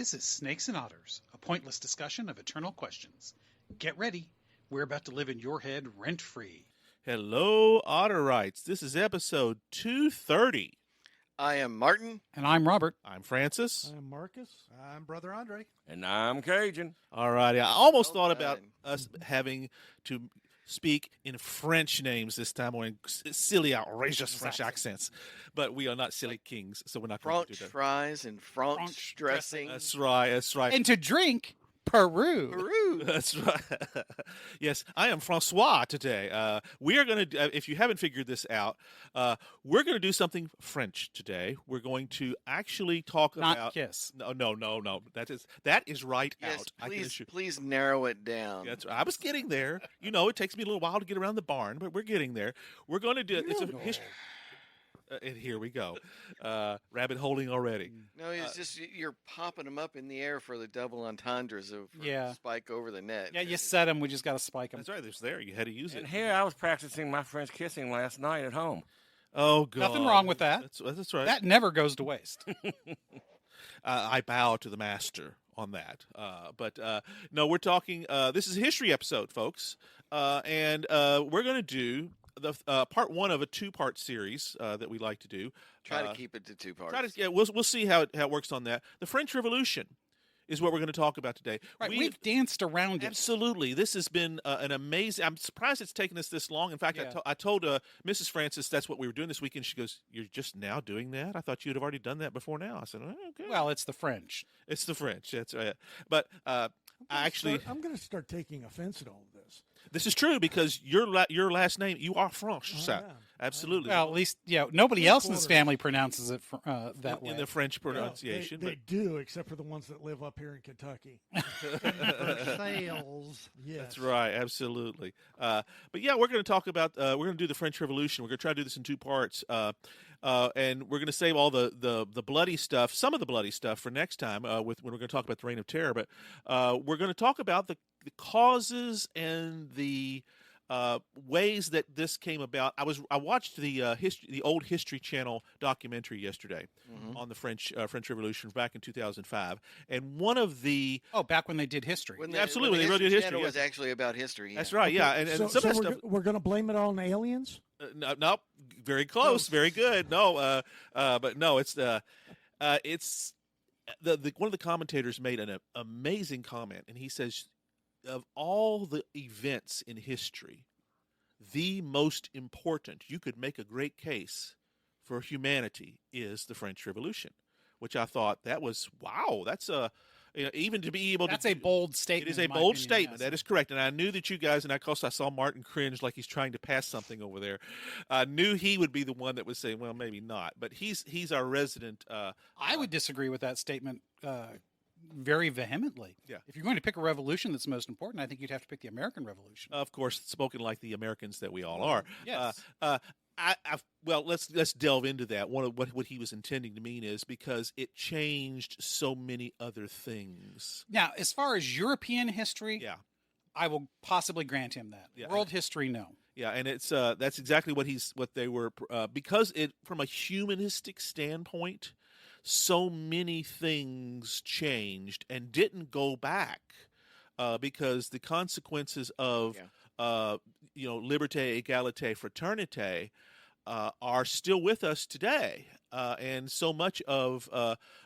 This is Snakes and Otters, a pointless discussion of eternal questions. Get ready. We're about to live in your head rent-free. Hello, Otterites. This is episode 230. I am Martin. And I'm Robert. I'm Francis. I'm Marcus. I'm Brother Andre. And I'm Cajun. All righty. I almost Well thought about done. us having to speak in French names this time, or in silly, outrageous French accents. But we are not silly kings, so we're not going to French do that. fries and French dressing. That's right. That's right. And to drink, Peru. Peru. That's right. Yes, I am Francois today. We are going to, if you haven't figured this out, we're going to do something French today. We're going to actually talk Not about kiss. No. That is right Yes, out. I can please, assure. please narrow it down. That's right. I was getting there. You know, it takes me a little while to get around the barn, but we're getting there. We're going to do it's a history. And here we go. Rabbit holding already. No, it's just you're popping them up in the air for the double entendres of Yeah. spike over the net. Yeah, you set them. We just got to spike them. That's right. It's there. You had to use And it. here I was practicing my French kissing last night at home. Oh, God. Nothing wrong with that. That's right. That never goes to waste. I bow to the master on that. But no, we're talking. This is a history episode, folks, and we're going to do the part one of a two-part series that we like to do. Try to keep it to two parts. We'll see how it works on that. The French Revolution is what we're going to talk about today. Right, we've danced around it. Absolutely. This has been an amazing. I'm surprised it's taken us this long. In fact, Yeah. I told Mrs. Francis that's what we were doing this weekend. She goes, "You're just now doing that? I thought you'd have already done that before now." I said, "Oh, okay." Well, it's the French. It's the French. That's right. But I'm going to start taking offense at all of this. This is true because your last name, you are French. I so am. absolutely. Well, at least, nobody Three else in this quarters. family pronounces it that way. in the French Well, pronunciation. they do, except for the ones that live up here in Kentucky. but Sales. Yes. That's right, absolutely. But yeah, we're going to talk about. We're going to do the French Revolution. We're going to try to do this in two parts, and we're going to save all the bloody stuff, some of the bloody stuff, for next time. When we're going to talk about the Reign of Terror, but we're going to talk about the causes and the ways that this came about. I watched the old History Channel documentary yesterday on the French Revolution back in 2005, and one of the back when they did history. Absolutely, when they the wroed history, Channel yeah. was actually about history. That's yeah. right, yeah, and so some of that stuff. we're going to blame it on aliens? No, very close, very good. No, but no, it's the one of the commentators made an amazing comment, and he says, of all the events in history, the most important, you could make a great case for humanity, is the French Revolution, which I thought that was wow. That's even to be able That's to. a bold statement. It is a in my bold opinion, statement. yes. That is correct. And I knew that you guys, and of course I saw Martin cringe like he's trying to pass something over there. I knew he would be the one that would say, well, maybe not. But he's our resident. I would disagree with that statement very vehemently. Yeah. If you're going to pick a revolution that's most important, I think you'd have to pick the American Revolution. Of course, spoken like the Americans that we all are. Yes. Well, let's delve into that. One of what he was intending to mean is because it changed so many other things. Now, as far as European history, Yeah. I will possibly grant him that. Yeah. World history, no. Yeah, and it's that's exactly what they were because it from a humanistic standpoint, so many things changed and didn't go back because the consequences of liberté, égalité, fraternité are still with us today, and so much of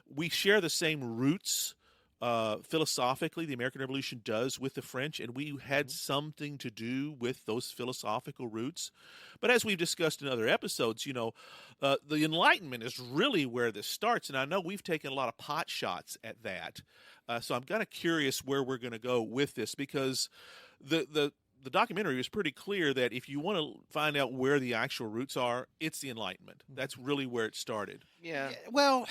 we share the same roots. Philosophically, the American Revolution does with the French, and we had something to do with those philosophical roots. But as we've discussed in other episodes, the Enlightenment is really where this starts, and I know we've taken a lot of pot shots at that. So I'm kind of curious where we're going to go with this, because the documentary was pretty clear that if you want to find out where the actual roots are, it's the Enlightenment. That's really where it started. Yeah. Well,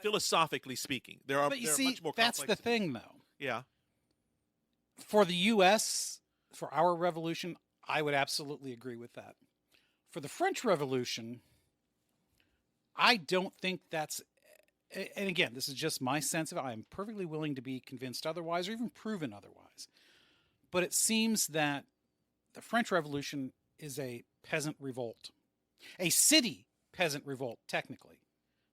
Philosophically speaking, there are. but you there are see, much more that's complex the thing, though. Yeah. For the U.S., for our revolution, I would absolutely agree with that. For the French Revolution, I don't think that's, and again, this is just my sense of it. I am perfectly willing to be convinced otherwise or even proven otherwise. But it seems that the French Revolution is a peasant revolt, a city peasant revolt, technically.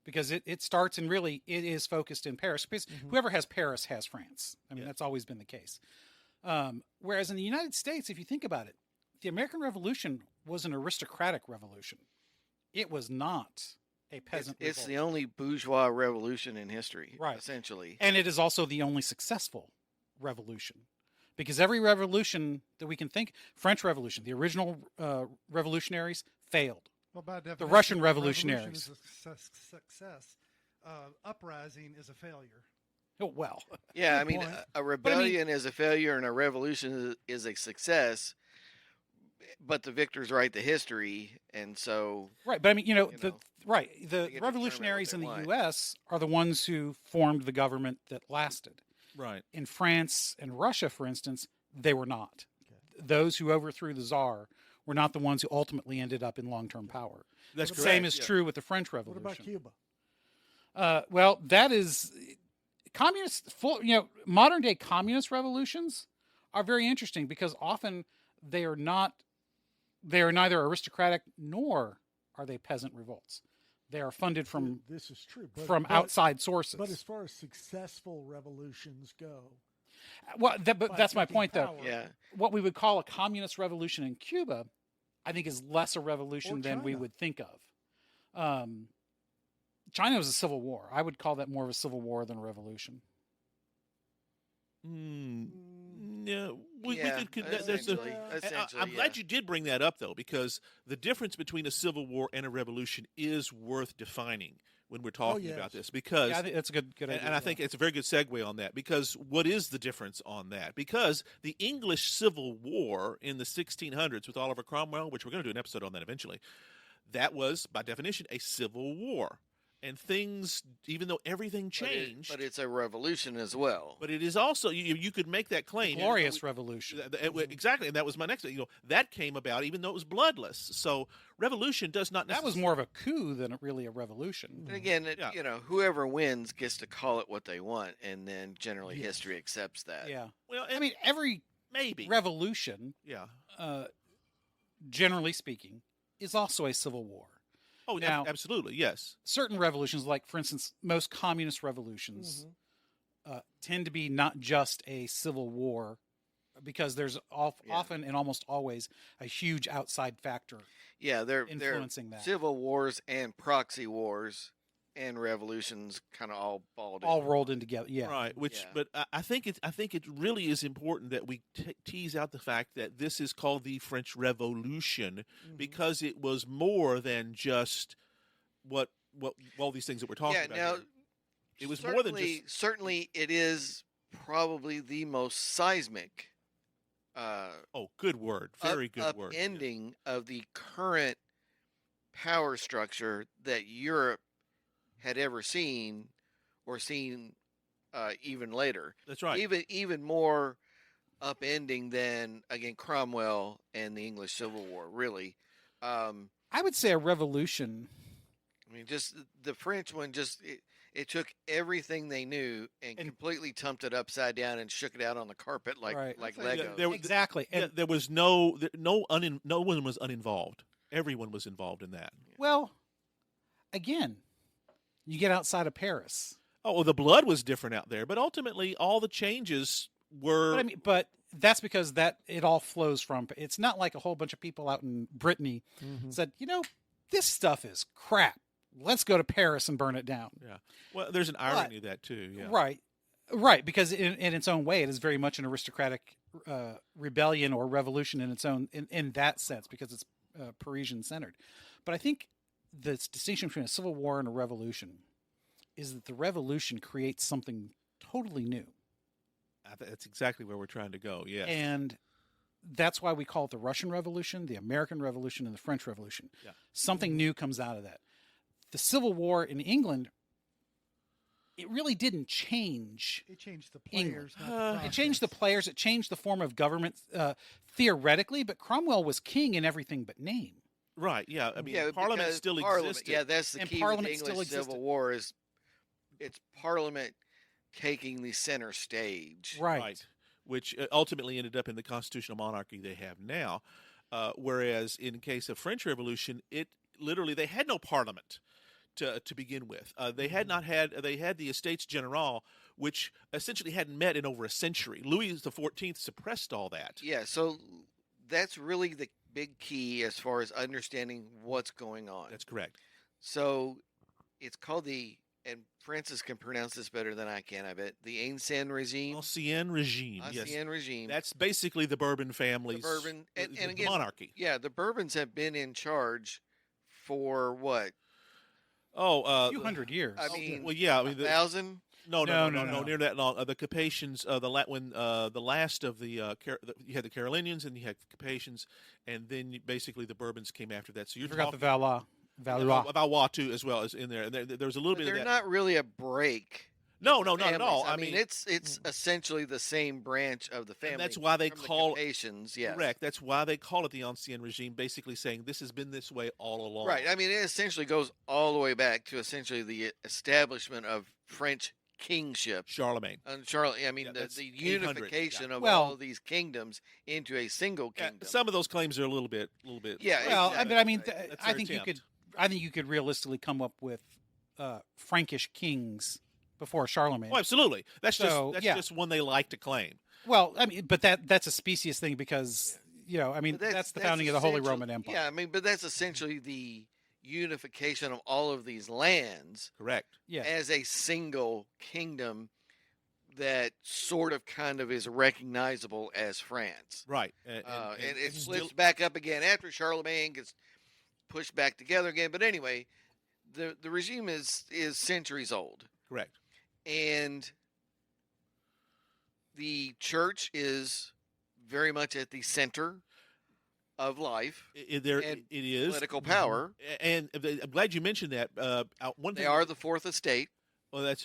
because it starts and really it is focused in Paris. Because whoever has Paris has France. I mean, that's always been the case. Whereas in the United States, if you think about it, the American Revolution was an aristocratic revolution. It was not a peasant It's revolt. the only bourgeois revolution in history, Right. essentially. And it is also the only successful revolution. Because every revolution that we can think, French Revolution, the original revolutionaries failed. Well, by The definition, Russian a revolutionaries. revolution is a success. Uprising is a failure. Oh, well. Yeah, I Good mean, point. a rebellion is a failure and a revolution is a success. But the victors write the history, and so Right, but I mean, You the know, they get to determine revolutionaries what in they the want. U.S. are the ones who formed the government that lasted. Right. In France and Russia, for instance, they were not. Those who overthrew the Tsar were not the ones who ultimately ended up in long-term power. That's The correct. same is yeah. true with the French What Revolution. about Cuba? Well, that is communist. Modern day communist revolutions are very interesting because often they are not. They are neither aristocratic nor are they peasant revolts. They are funded from This is true. outside sources. But as far as successful revolutions go, Well, but by that's my taking point, though. power- yeah, What we would call a communist revolution in Cuba, I think, is less a revolution Or than we China. would think of. China was a civil war. I would call that more of a civil war than a revolution. Yeah, we yeah, could there's a, essentially, I- essentially, I'm glad you did bring that up, though, because the difference between a civil war and a revolution is worth defining when we're talking yes. about this. Because, Yeah, I think that's a good idea. and I think it's a very good segue on that. Because what is the difference on that? Because the English Civil War in the 1600s with Oliver Cromwell, which we're going to do an episode on that eventually, that was by definition a civil war. And things, even though everything changed, but it's a revolution as well. but it is also you could make that claim. glorious revolution. Exactly, and that was my next. That came about even though it was bloodless. So revolution does not. That was more of a coup than really a revolution. And again, Yeah. whoever wins gets to call it what they want, and then generally Yes. history accepts that. Yeah. Well, I mean, every maybe. revolution, Yeah. generally speaking, is also a civil war. Oh, Now- absolutely. Yes. Certain revolutions, like, for instance, most communist revolutions, tend to be not just a civil war because there's often and almost always a huge outside factor Yeah, they're influencing that. civil wars and proxy wars and revolutions kind of all balled All in. rolled in together. Yeah. Right. Which, Yeah. but I think it really is important that we tease out the fact that this is called the French Revolution because it was more than just what all these things that we're talking Yeah, about. now here. It was more than certainly- just. certainly it is probably the most seismic Oh, good word. Very good word. upending of the current power structure that Europe had ever seen or seen even later. That's right. Even more upending than again Cromwell and the English Civil War. Really, I would say a revolution. I mean, just the French one. It took everything they knew and completely tumped it upside down and shook it out on the carpet like Right. like Yeah, Lego. there- Exactly. Yeah, And, there was no one was uninvolved. Everyone was involved in that. well, again, you get outside of Paris. Oh, well, the blood was different out there, but ultimately all the changes were. But that's because that it all flows from. It's not like a whole bunch of people out in Brittany said, this stuff is crap. Let's go to Paris and burn it down. Yeah. Well, there's an irony to that too. Yeah. Right. Because in its own way, it is very much an aristocratic rebellion or revolution in its own in that sense because it's Parisian centered. But I think the distinction between a civil war and a revolution is that the revolution creates something totally new. That's exactly where we're trying to go. Yes. And that's why we call it the Russian Revolution, the American Revolution, and the French Revolution. Yeah. Something new comes out of that. The Civil War in England, it really didn't change. It changed the England. players, not the It changed the process. players. It changed the form of government theoretically, but Cromwell was king in everything but name. Right. Yeah. I mean, yeah, Parliament because still Parliament- existed. Yeah, that's the And key Parliament with the still English Civil existed. War is it's Parliament taking the center stage. Right. Which ultimately ended up in the constitutional monarchy they have now. Whereas in case of French Revolution, it literally they had no parliament to begin with. They had not had they had the Estates General, which essentially hadn't met in over a century. Louis XIV suppressed all that. Yeah, so that's really the big key as far as understanding what's going on. That's correct. So it's called and Francis can pronounce this better than I can, I bet, the Ancien regime. Ancien regime. Yes, Ancien regime. that's basically the Bourbon family's The Bourbon, and the again, monarchy. yeah, the Bourbons have been in charge for what? Oh, A few hundred years. I mean, well, yeah. I mean, 1,000? no, No, near that long. The Capetians, the last of the you had the Carolinians and you had the Capetians, and then basically the Bourbons came after that. So You you're forgot talking the Valois. Valois too, as well as in there. And there was a little But bit of they're that. not really a break. No, of no, the not at all. families. I mean, it's essentially the same branch of the family. that's why they from call the Capetians, yes. correct. That's why they call it the Ancien regime, basically saying this has been this way all along. Right. I mean, it essentially goes all the way back to essentially the establishment of French kingship. Charlemagne. Charlotte, I mean, Yeah, the that's 800, unification of Well- all of these kingdoms into a single Yeah, kingdom. some of those claims are a little bit. Yeah, Well, exactly. I mean, That's I their think attempt. I think you could realistically come up with Frankish kings before Charlemagne. Oh, absolutely. That's So, just yeah. just one they like to claim. Well, I mean, but that's a specious thing because I mean, But that's the founding of the Holy essential- Roman Empire. Yeah, I mean, but that's essentially the unification of all of these lands Correct. Yeah. as a single kingdom that sort of kind of is recognizable as France. Right. And it it's flips still- back up again after Charlemagne gets pushed back together again. But anyway, the regime is centuries old, correct. and the church is very much at the center of life, There and it is. political power. And I'm glad you mentioned that. One They thing are the fourth estate. Well, that's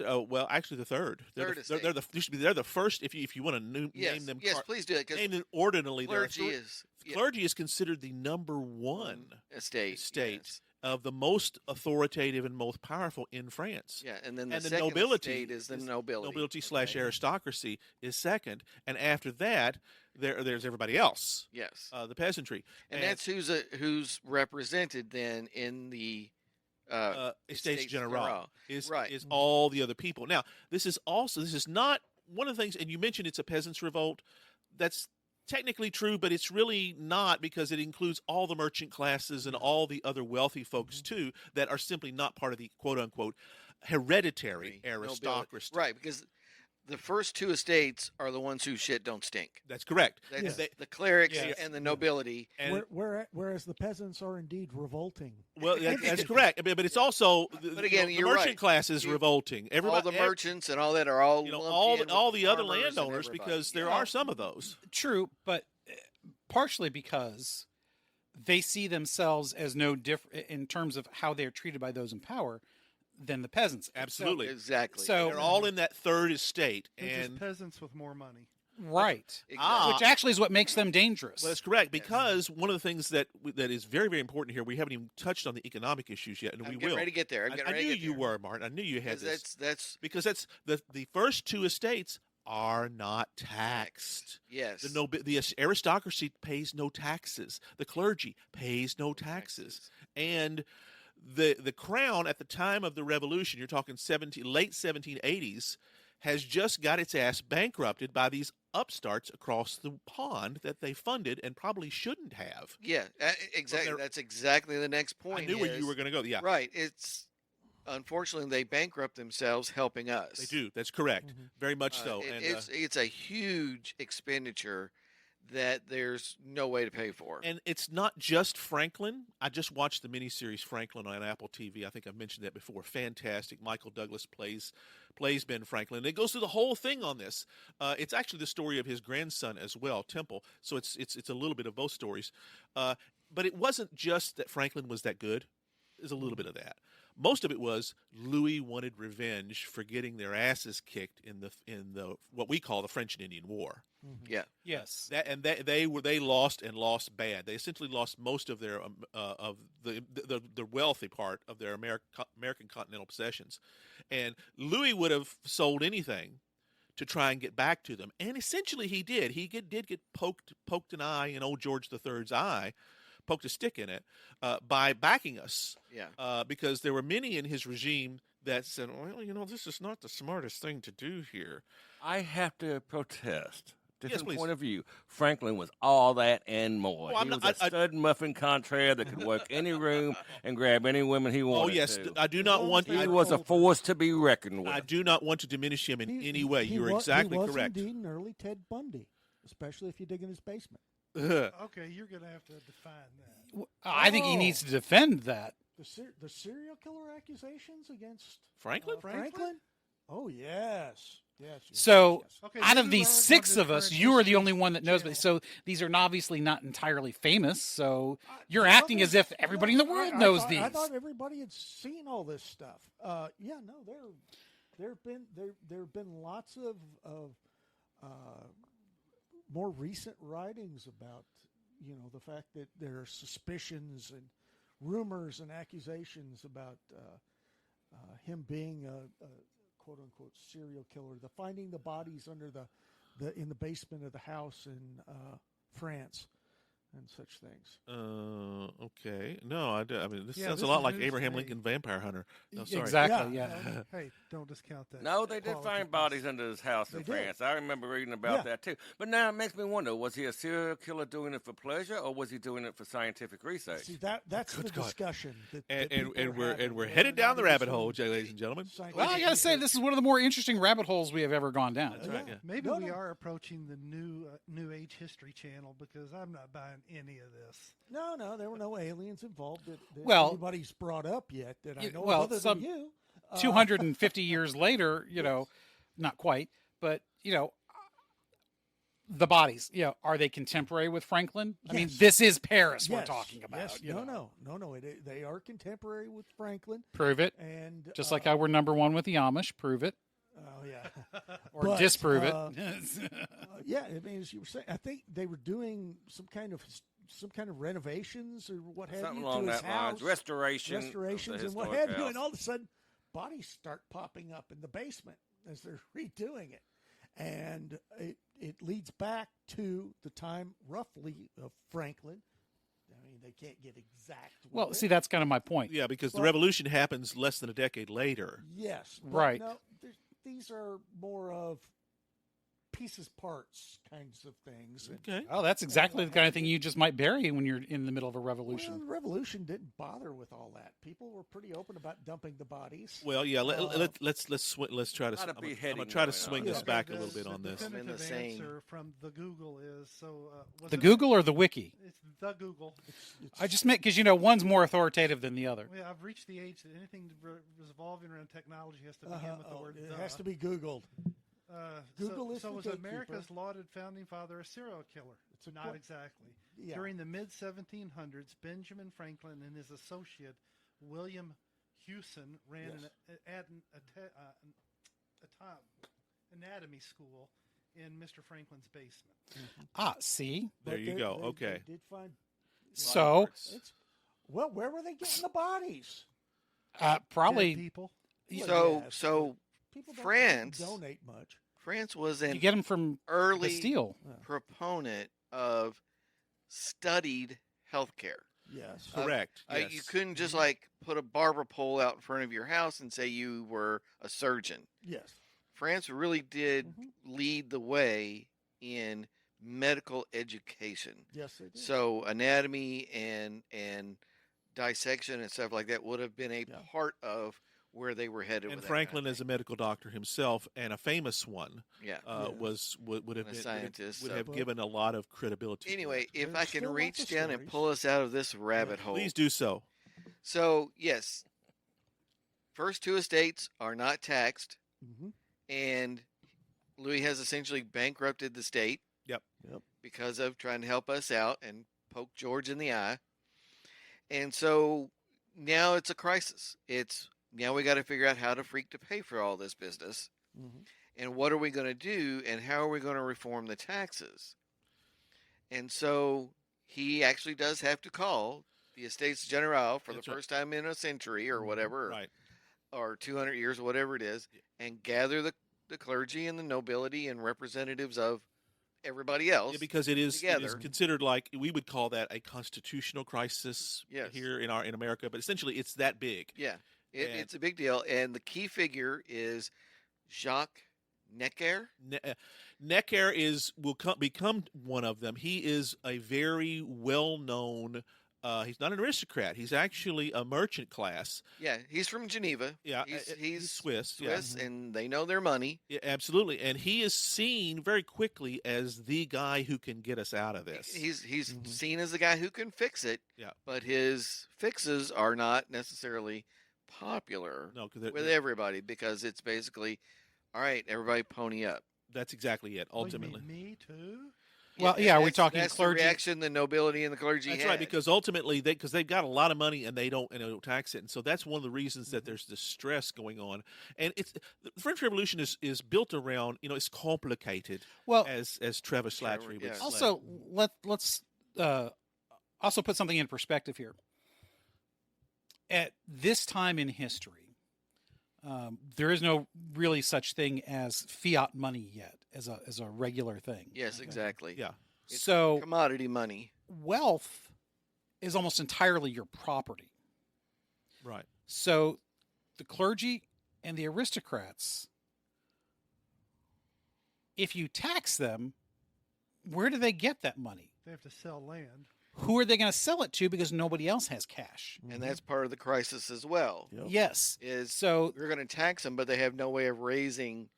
actually the third. Third They're the used to be they're the first. If you want to Yes, name them, yes, please do it, because name them ordinally. clergy is Clergy is considered the number one estate. estate of the most authoritative and most powerful in France. Yes. Yeah, and then the And the second nobility estate is the nobility. Nobility / aristocracy is second, and after that, there's everybody else, Yes, the peasantry, and that's who's represented then in the Estates General is Right. is all the other people. Now, this is not one of the things, and you mentioned it's a peasants' revolt. That's technically true, but it's really not, because it includes all the merchant classes and all the other wealthy folks too that are simply not part of the quote unquote hereditary nobility. aristocracy. Right, because the first two estates are the ones whose shit don't stink. That's correct. That's Yes. the clerics Yes. and the nobility. And Whereas the peasants are indeed revolting. well, that's correct. But it's also But again, the you're merchant right. class is You- revolting. All Everybody, the merchants and all that are all lumped in with all the other farmers and landowners, everybody. because there Yeah. are some of those. True, but partially because they see themselves as no different in terms of how they're treated by those in power than the peasants. Absolutely. Exactly. So- They're all in that third estate, They're just and peasants with more money. Right. Exactly. Which actually is what makes them dangerous. well, that's correct, because one of the things that is very, very important here, we haven't even touched on the economic issues yet, and I'm we getting will. ready to get there. I'm getting I ready knew to get you there. were, Martin. I knew you had Because this. that's Because that's the first two estates are not taxed. yes. The aristocracy pays no taxes. The clergy pays no taxes. And the crown at the time of the revolution, you're talking late 1780s, has just got its ass bankrupted by these upstarts across the pond that they funded and probably shouldn't have. Yeah, exactly. they're- That's exactly the next point. I knew where you is- were going to go. Yeah, Right. It's unfortunately they bankrupt themselves helping us. they do. That's correct. Very much so. And It's a huge expenditure that there's no way to pay for. and it's not just Franklin. I just watched the miniseries Franklin on Apple TV. I think I've mentioned that before. Fantastic. Michael Douglas plays Ben Franklin. It goes through the whole thing on this. It's actually the story of his grandson as well, Temple. So it's a little bit of both stories. But it wasn't just that Franklin was that good. There's a little bit of that. Most of it was Louis wanted revenge for getting their asses kicked in the what we call the French and Indian War. Yeah. yes. They lost and lost bad. They essentially lost most of their of the wealthy part of their American continental possessions, and Louis would have sold anything to try and get back to them, and essentially he did. He did get poked an eye in old George III's eye, poked a stick in it by backing us. Yeah. Because there were many in his regime that said, well, this is not the smartest thing to do here. I have to protest. Different please. point of view. Franklin was all that and more. Oh, I'm He not- was a I- stud muffin contraire that could work any room and grab any women he wanted Oh, yes. to. I do not long want as they He were was a older. force to be reckoned with. I do not want to diminish him in any way. You're he exactly was correct. indeed an early Ted Bundy, especially if you dig in his basement. Okay, you're going to have to define that. I think he needs to defend that. The serial killer accusations against Franklin? Franklin? Oh yes, yes. So, yes. Okay, out maybe of these we're six going of to us, current you are the history only one that knows. channel. So these are obviously not entirely famous. So you're Well, acting as if everybody in the world knows these. I thought everybody had seen all this stuff. Yeah, no, there have been lots of more recent writings about the fact that there are suspicions and rumors and accusations about him being a quote unquote serial killer. The finding the bodies under in the basement of the house in France and such things. Okay. No, I mean, this Yeah, sounds this a lot is like news to Abraham me. Lincoln Vampire Hunter. No, sorry. Exactly. Yeah. Yeah. Hey, don't discount that. No, they did quality find piece. bodies under his house in They did. France. I remember reading about Yeah. that too. But now it makes me wonder: was he a serial killer doing it for pleasure, or was he doing it for scientific research? See that's the Good God. discussion. That And people and are we're having, and we're whether headed or down not the it was rabbit from hole, ladies and gentlemen. scientific Well, I got to say, research. this is one of the more interesting rabbit holes we have ever gone down. That's right. Yeah. Maybe No, we no. are approaching the new age history channel because I'm not buying any of this. No, there were no aliens involved that Well, anybody's brought up yet that I yeah, know well, of other some- than you. 250 years later, not quite, but the bodies, are they contemporary with Franklin? I mean, Yes. this is Paris we're Yes, talking about. Yes, you know. no. They are contemporary with Franklin, Prove it. and Just like how we're number one with the Amish. Prove it Oh yeah, or But, disprove it. yeah. I mean, as you were saying, I think they were doing some kind of renovations or what have Something you along to his that lines. house, Restorations and what historic have you, house. and all of a sudden, bodies start popping up in the basement as they're redoing it, and it leads back to the time roughly of Franklin. I mean, they can't get exact. with Well, it. see, that's kind of my point. Yeah, because the Well- revolution happens less than a decade later. Yes, but Right. No, these are more of pieces, parts kinds of things. And, Okay. Oh, that's exactly the kind of thing you just might bury when you're in the middle of a well, revolution. the revolution didn't bother with all that. People were pretty open about dumping the bodies. Well, yeah. Let's try to. Lot of I'm gonna beheading try to going swing on. this Yeah. back a The- little bit on this. I'm in the definitive same- answer from the Google is was The it- Google or the Wiki? It's the Google. It's, I just meant because one's more authoritative than the other. Well, I've reached the age that anything revolving around technology has to begin with the word it the. has to be Googled. Google is so the was gatekeeper. America's lauded founding father a serial killer? It's a Not que- exactly. Yeah. During the mid 1700s, Benjamin Franklin and his associate William Hewson ran anatomy school in Mr. Franklin's basement. Ah, see? There But you they- go. they- Okay. They did find. So, It's, well, where were they getting the bodies? probably Dead people. Well, So yes, so People don't France- donate much. France was you an get them from early Bastille. proponent of studied healthcare. Yes. Correct. You yes. couldn't just like put a barber pole out in front of your house and say you were a surgeon. Yes. France really did Mhm. lead the way in medical education. Yes, they did. So anatomy and dissection and stuff like that would have been a Yeah. part of where they were headed. And with that Franklin, kind of as a medical doctor himself and a famous one, thing. Yeah. Yeah. would have And a been, scientist, would so- have But- given a lot of credibility. to Anyway, it. if There's I can still reach lots of down and stories. pull us out of this rabbit hole. Please do so. So yes, first two estates are not taxed, Mhm. and Louis has essentially bankrupted the state. Yep. Yep. Because of trying to help us out and poke George in the eye. And so now it's a crisis. Now we got to figure out how to freak to pay for all this business. Mhm. And what are we going to do, and how are we going to reform the taxes? And so he actually does have to call the Estates General for That's the right. first time in a century or whatever, Right. or 200 years or whatever it is, and gather the clergy and the nobility and representatives of everybody else. Yeah, because it is together. considered like we would call that a constitutional crisis Yes. here in America, but essentially it's that big. Yeah, And- it's a big deal, and the key figure is Jacques Necker. Necker will become one of them. He is a very well-known. He's not an aristocrat. He's actually a merchant class. Yeah, he's from Geneva. Yeah, he's Swiss. Yeah. Swiss, and they know their money. Yeah, absolutely. And he is seen very quickly as the guy who can get us out of this. He's seen as the guy who can fix it. Yeah. But his fixes are not necessarily popular No, because with everybody because it's basically, all right, everybody pony up. that's exactly it. Oh, you ultimately, mean me too? Well, And yeah, are we that's- talking that's clergy? the reaction the nobility and the clergy that's had. right. Because ultimately, because they've got a lot of money and they don't tax it, and so that's one of the reasons that there's this stress going on. And it's the French Revolution is built around it's complicated. Well, as Trevor Slattery would yeah. say. also let's also put something in perspective here. At this time in history, there is no really such thing as fiat money yet as a regular thing. Yes, exactly. yeah. It's So commodity money. wealth is almost entirely your property. Right. So the clergy and the aristocrats, if you tax them, where do they get that money? They have to sell land. Who are they going to sell it to because nobody else has cash? And that's part of the crisis as well. Yep. Yes. Is So we're going to tax them, but they have no way of raising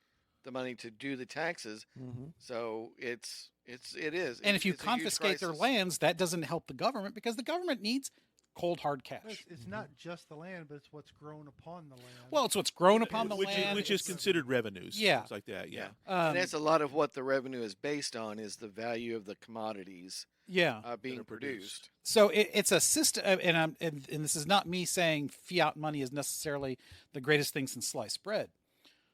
the money to do the taxes. Mm-hmm. So it is. and if you It's a huge confiscate their crisis. lands, that doesn't help the government because the government needs cold hard But cash. It's not just the land, but it's what's grown upon the land. Well, it's what's grown upon the which land. which is It's- considered revenues. Yeah. Things like that. Yeah. and that's a lot of what the revenue is based on is the value of the commodities yeah. being are produced. produced. So it's a system, and this is not me saying fiat money is necessarily the greatest thing since sliced bread.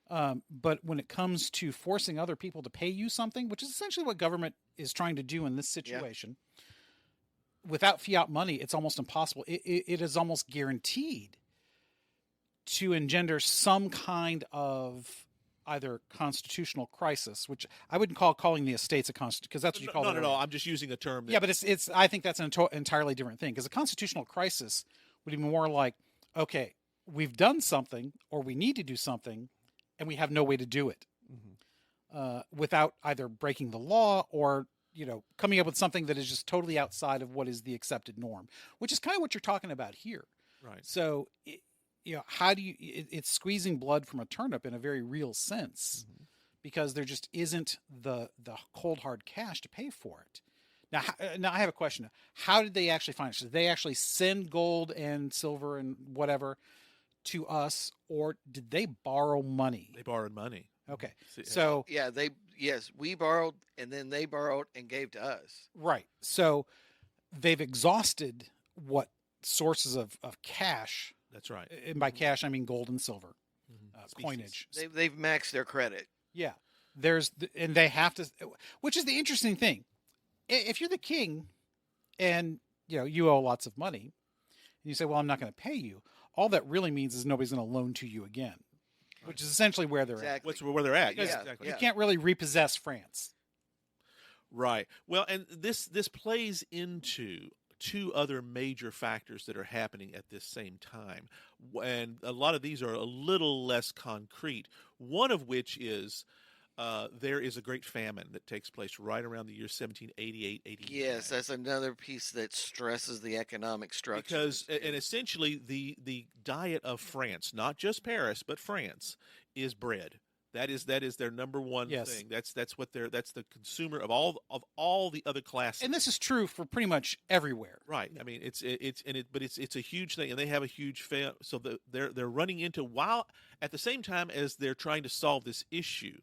But when it comes to forcing other people to pay you something, which is essentially what government is trying to do in this situation, without fiat money, it's almost impossible. It is almost guaranteed to engender some kind of either constitutional crisis, which I wouldn't calling the estates a constitution, because that's what you call Not it. at all. I'm just using a term. That, Yeah, but it's. I think that's an entirely different thing because a constitutional crisis would be more like, okay, we've done something or we need to do something, and we have no way to do it without either breaking the law or coming up with something that is just totally outside of what is the accepted norm, which is kind of what you're talking about here. right. So, how do you? It's squeezing blood from a turnip in a very real sense, because there just isn't the cold hard cash to pay for it. Now I have a question. How did they actually finance? Did they actually send gold and silver and whatever to us, or did they borrow money? They borrowed money. Okay, See, so Yeah, we borrowed and then they borrowed and gave to us. right, so they've exhausted what sources of cash, that's right. and by cash I mean gold and silver, Species. coinage. They've maxed their credit. Yeah, and they have to, which is the interesting thing. If you're the king, and you owe lots of money, and you say, "Well, I'm not going to pay you," all that really means is nobody's going to loan to you again, which is essentially where they're Exactly. Where they're at. Because Yeah, exactly. at. You can't really repossess France. Right. Well, and this plays into two other major factors that are happening at this same time, and a lot of these are a little less concrete. One of which is there is a great famine that takes place right around the year 1788, 89. Yes, that's another piece that stresses the economic structure. Because and essentially the diet of France, not just Paris but France, is bread. That is their number one Yes. thing. That's the consumer of all the other classes. And this is true for pretty much everywhere. Right. I mean, it's a huge thing, and they have a huge so they're running into, while at the same time as they're trying to solve this issue.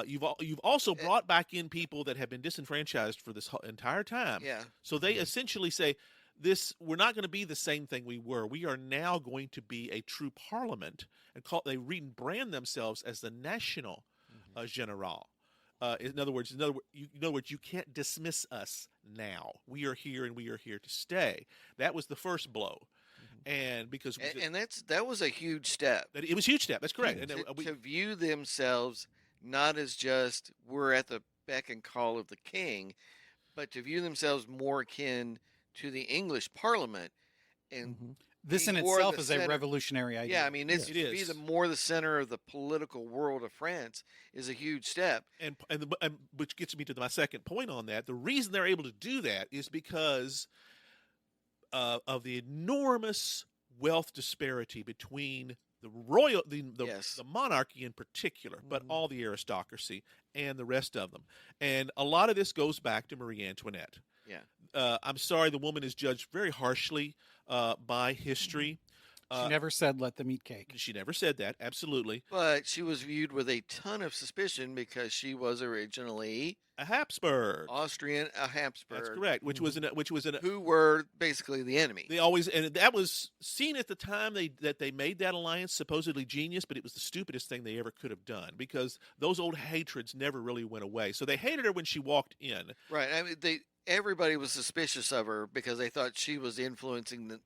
You've also brought back in people that have been disenfranchised for this entire time. Yeah. So they essentially say, we're not going to be the same thing we were. We are now going to be a true parliament, and they rebrand themselves as the National General. In other words, you can't dismiss us now. We are here, and we are here to stay. That was the first blow, and because And that was a huge step. it was a huge step. That's correct. And To view themselves not as just we're at the beck and call of the king, but to view themselves more akin to the English Parliament and Mhm. This in being more itself the is a center- revolutionary idea. Yeah, I mean, it's It to be is. the more the center of the political world of France is a huge step. And which gets me to my second point on that. The reason they're able to do that is because of the enormous wealth disparity between Yes. the monarchy in particular, but Mhm. all the aristocracy and the rest of them. And a lot of this goes back to Marie Antoinette. Yeah. I'm sorry, the woman is judged very harshly by history. She never said let them eat cake. She never said that, absolutely. But she was viewed with a ton of suspicion because she was originally A Habsburg. Austrian, a Habsburg. That's correct. Which was an Who were basically the enemy. They always, and that was seen at the time that they made that alliance supposedly genius, but it was the stupidest thing they ever could have done because those old hatreds never really went away. So they hated her when she walked in. Right. I mean, everybody was suspicious of her because they thought she was influencing the,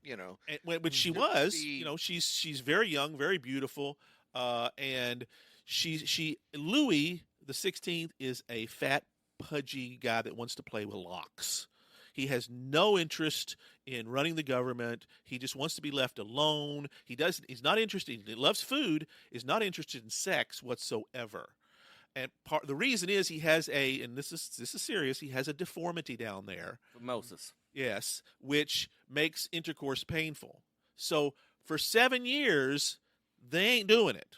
And when she To was, be- she's very young, very beautiful, and she Louis the 16th is a fat, pudgy guy that wants to play with locks. He has no interest in running the government. He just wants to be left alone. He's not interested. He loves food. Is not interested in sex whatsoever. And the reason is he has and this is serious. He has a deformity down there. Moses. Yes, which makes intercourse painful. So for 7 years, they ain't doing it.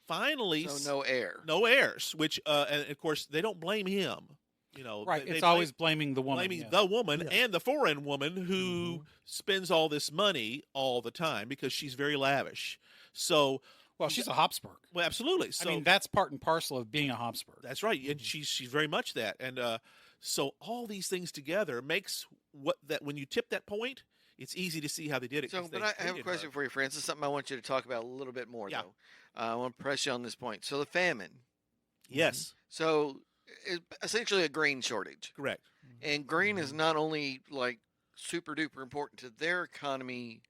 Finally, so no heir. no heirs. Which, and of course, they don't blame him. Right. they It's blame- always blaming the woman. blaming yes. the woman Yeah. and the foreign woman who spends all this money all the time because she's very lavish. So, Well, she's a Habsburg. well, absolutely. So I mean, that's part and parcel of being a Habsburg. that's right, and she's very much that. And so all these things together makes when you tip that point, it's easy to see how they did it. So, 'cause but they I have a hated question her. for you, Francis. Something I want you to talk about a little bit more, Yeah. though. I want to press you on this point. So, the famine. Yes, So, it's essentially a grain shortage. correct. And grain is not only like super duper important to their economy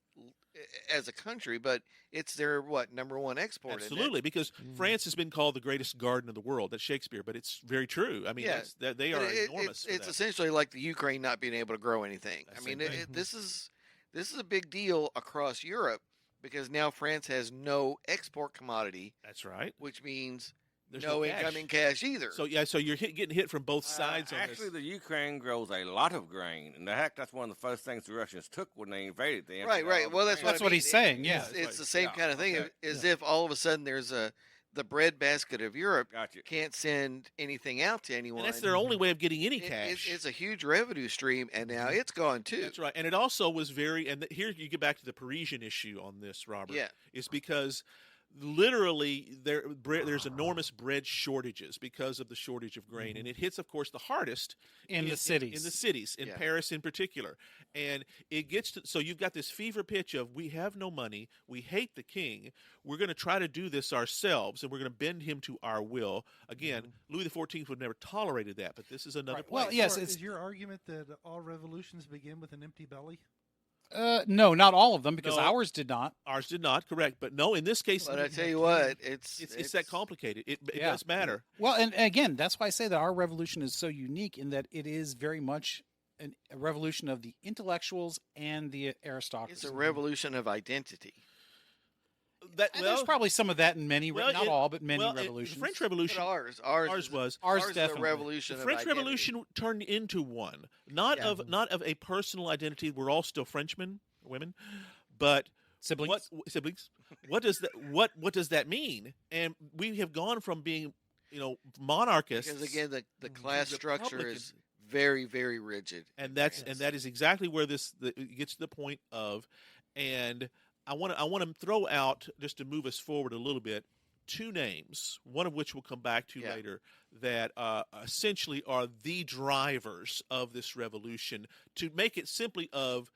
as a country, but it's their number one export. isn't it? Absolutely, because France has been called the greatest garden in the world. That's Shakespeare, but it's very true. I mean, Yeah. they But are enormous. for It's that. essentially like the Ukraine not being able to grow anything. That's I mean, the same thing. this is a big deal across Europe because now France has no export commodity, That's right. which means There's no cash. incoming cash either. So yeah, so you're getting hit from both sides on Actually, this. the Ukraine grows a lot of grain. In fact, that's one of the first things the Russians took when they invaded. They Right, emptied right. all the Well, that's grain. That's what he's saying. Yeah. It's the same Yeah, kind of thing okay. as if all of a sudden there's the breadbasket of Europe Gotcha. can't send anything out to anyone. And that's their only way of getting any It- cash. it's a huge revenue stream, and now it's gone too. That's right. And it also was here you get back to the Parisian issue on this, Robert. Yeah. Is because literally there's enormous bread shortages because of the shortage of grain, and it hits, of course, the hardest In the cities. in Yeah. Paris in particular. And it gets to, so you've got this fever pitch of we have no money, we hate the king, we're going to try to do this ourselves, and we're going to bend him to our will. Again, Louis XIV would never toterated that, but this is another Right. Well, place. yes, Or it's- is your argument that all revolutions begin with an empty belly? No, not all of them, because No. ours did not. Ours did not, correct, but no, in this case, But I tell you what, it's that complicated. It Yeah. does matter. Well, and again, that's why I say that our revolution is so unique in that it is very much a revolution of the intellectuals and the aristocracy. It's a revolution of identity. And there's probably some of that in many, not all, but many the revolutions. French But Revolution. ours was. Ours is a definitely. revolution. The of French identity. Revolution turned into one, not Yeah. of a personal identity. We're all still Frenchmen, women, but Siblings. What siblings? What does that mean? And we have gone from being, monarchists, Because again, the class structure Republican. is very, very rigid. and that is exactly where it gets to the point of, and I want to throw out, just to move us forward a little bit, two names, one of which we'll come back to Yeah. later, that essentially are the drivers of this revolution, to make it simply of,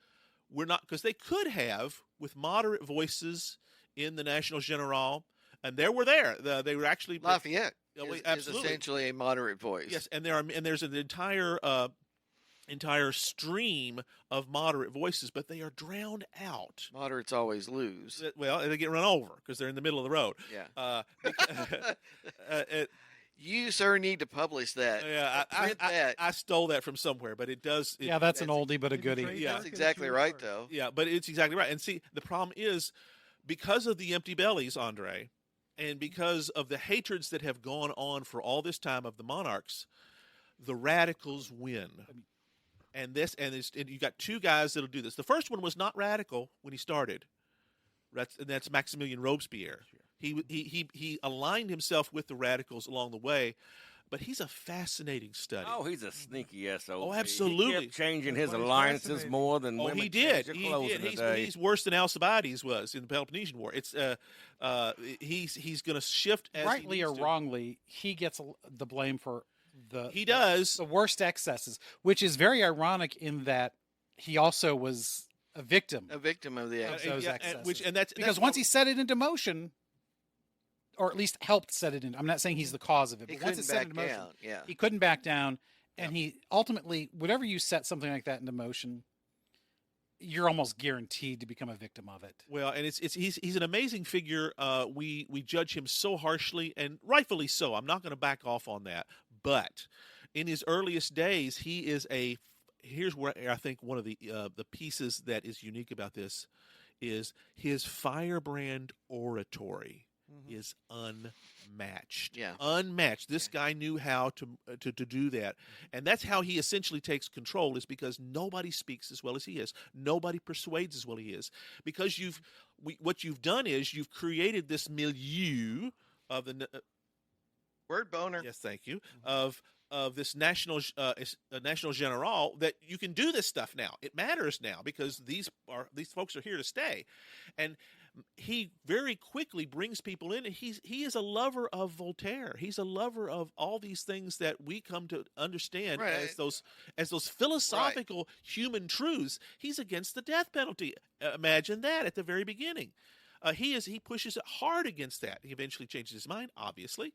we're not, because they could have, with moderate voices in the National General, and they were there. They were actually Lafayette is absolutely. essentially a moderate voice. Yes, and there's an entire stream of moderate voices, but they are drowned out. Moderates always lose. Well, they get run over because they're in the middle of the road. Yeah. Uh, You, sir, need to publish that. Yeah, Print that. I stole that from somewhere, but it does. Yeah, that's an that's- oldie but a In the goodie. great Yeah. dark That's ages exactly you right, refer. though. Yeah, but it's exactly right. And see, the problem is because of the empty bellies, Andre, and because of the hatreds that have gone on for all this time of the monarchs, the radicals win. And you got two guys that'll do this. The first one was not radical when he started. That's Maximilian Robespierre. He aligned himself with the radicals along the way, but he's a fascinating study. Oh, he's a sneaky SOB. Oh, absolutely. He kept changing his That's why he's alliances fascinating. more than Oh, women he change did. their He clothes did. in a day. He's worse than Alcibiades was in the Peloponnesian War. It's he's going to shift as Rightly he or needs to. wrongly, he gets the blame for He does. the worst excesses, which is very ironic in that he also was a victim A victim of the of act. those Yeah, excesses. and that's because once he set it into motion, or at least helped set it in. I'm not saying he's the cause of it, He but once couldn't it's set back into motion, down. Yeah. he couldn't back down, and he ultimately, whatever you set something like that into motion, you're almost guaranteed to become a victim of it. Well, and he's an amazing figure. We judge him so harshly, and rightfully so. I'm not going to back off on that. But in his earliest days, he is a. Here's where I think one of the pieces that is unique about this is his firebrand oratory is unmatched. Yeah. Unmatched. This guy knew how to do that, and that's how he essentially takes control. Is because nobody speaks as well as he is. Nobody persuades as well as he is. Because what you've done is you've created this milieu of the Word boner. yes, thank you of this national general that you can do this stuff now. It matters now because these folks are here to stay, and he very quickly brings people in. And he is a lover of Voltaire. He's a lover of all these things that we come to understand Right. as those philosophical human truths. He's against the death penalty. Imagine that at the very beginning. He pushes it hard against that. He eventually changes his mind, obviously,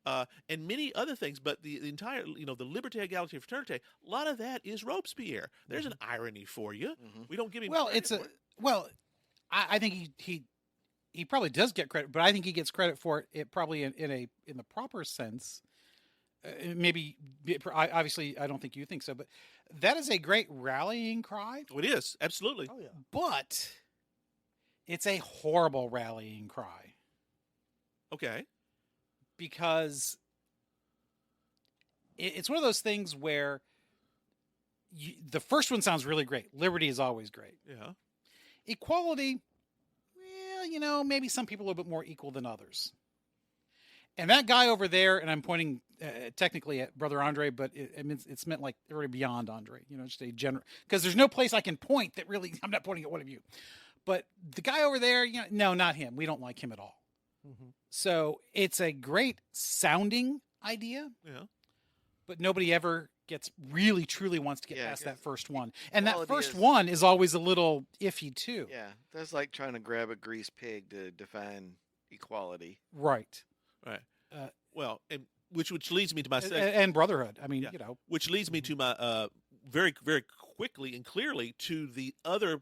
and many other things. But the entire, the Liberté, Égalité, Fraternité, a lot of that is Robespierre. There's an irony for you. We don't give him Well, credit it's for it. I think he probably does get credit, but I think he gets credit for it probably in the proper sense. Maybe obviously I don't think you think so, but that is a great rallying cry. Oh, it is absolutely. Oh yeah. But it's a horrible rallying cry Okay. because it's one of those things where the first one sounds really great. Liberty is always great. Yeah. Equality, well, maybe some people are a little bit more equal than others. And that guy over there, and I'm pointing technically at Brother Andre, but it's meant like already beyond Andre, just a general, because there's no place I can point that really, I'm not pointing at one of you. But the guy over there, no, not him. We don't like him at all. Mm-hmm. So it's a great sounding idea, Yeah. but nobody ever gets really, truly wants to get Yeah, past that because first one. And that equality first is- one is always a little iffy too. Yeah. That's like trying to grab a greased pig to define equality. Right. Right. Uh, Well, and which leads me to my And, second. and brotherhood. I mean, Yeah. Which leads me to my very, very quickly and clearly to the other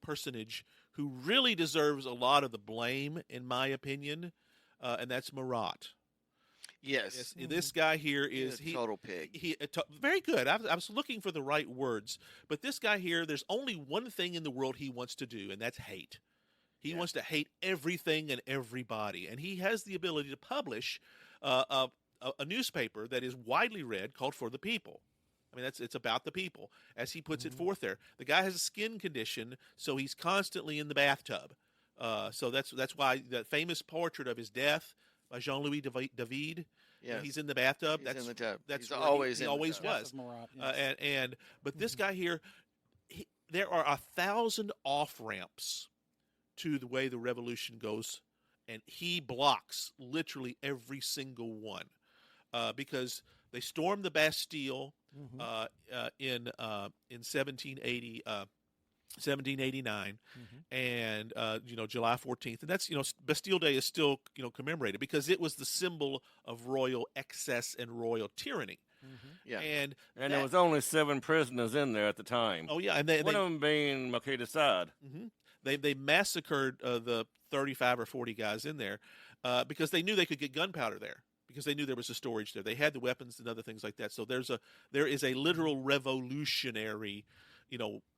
personage who really deserves a lot of the blame, in my opinion, and that's Marat. Yes. This guy here He's is a total pig. very good. I was looking for the right words, but this guy here, there's only one thing in the world he wants to do, and that's hate. He wants to hate everything and everybody, and he has the ability to publish a newspaper that is widely read called For the People. I mean, it's about the people, as he puts it forth there. The guy has a skin condition, so he's constantly in the bathtub. So that's why that famous portrait of his death by Jean-Louis David. Yes. He's in the bathtub. He's in the tub. That's He's where always he in the always tub. was. Marat, yes. But this guy here, there are 1,000 off ramps to the way the revolution goes, and he blocks literally every single one because they stormed the Bastille in 1780. 1789 and July 14th, and that's Bastille Day is still commemorated because it was the symbol of royal excess and royal tyranny. Yeah. And there was only 7 prisoners in there at the time. oh yeah, and One of them being Marquis de Sade. they massacred the 35 or 40 guys in there because they knew they could get gunpowder there because they knew there was a storage there. They had the weapons and other things like that. So there is a literal revolutionary,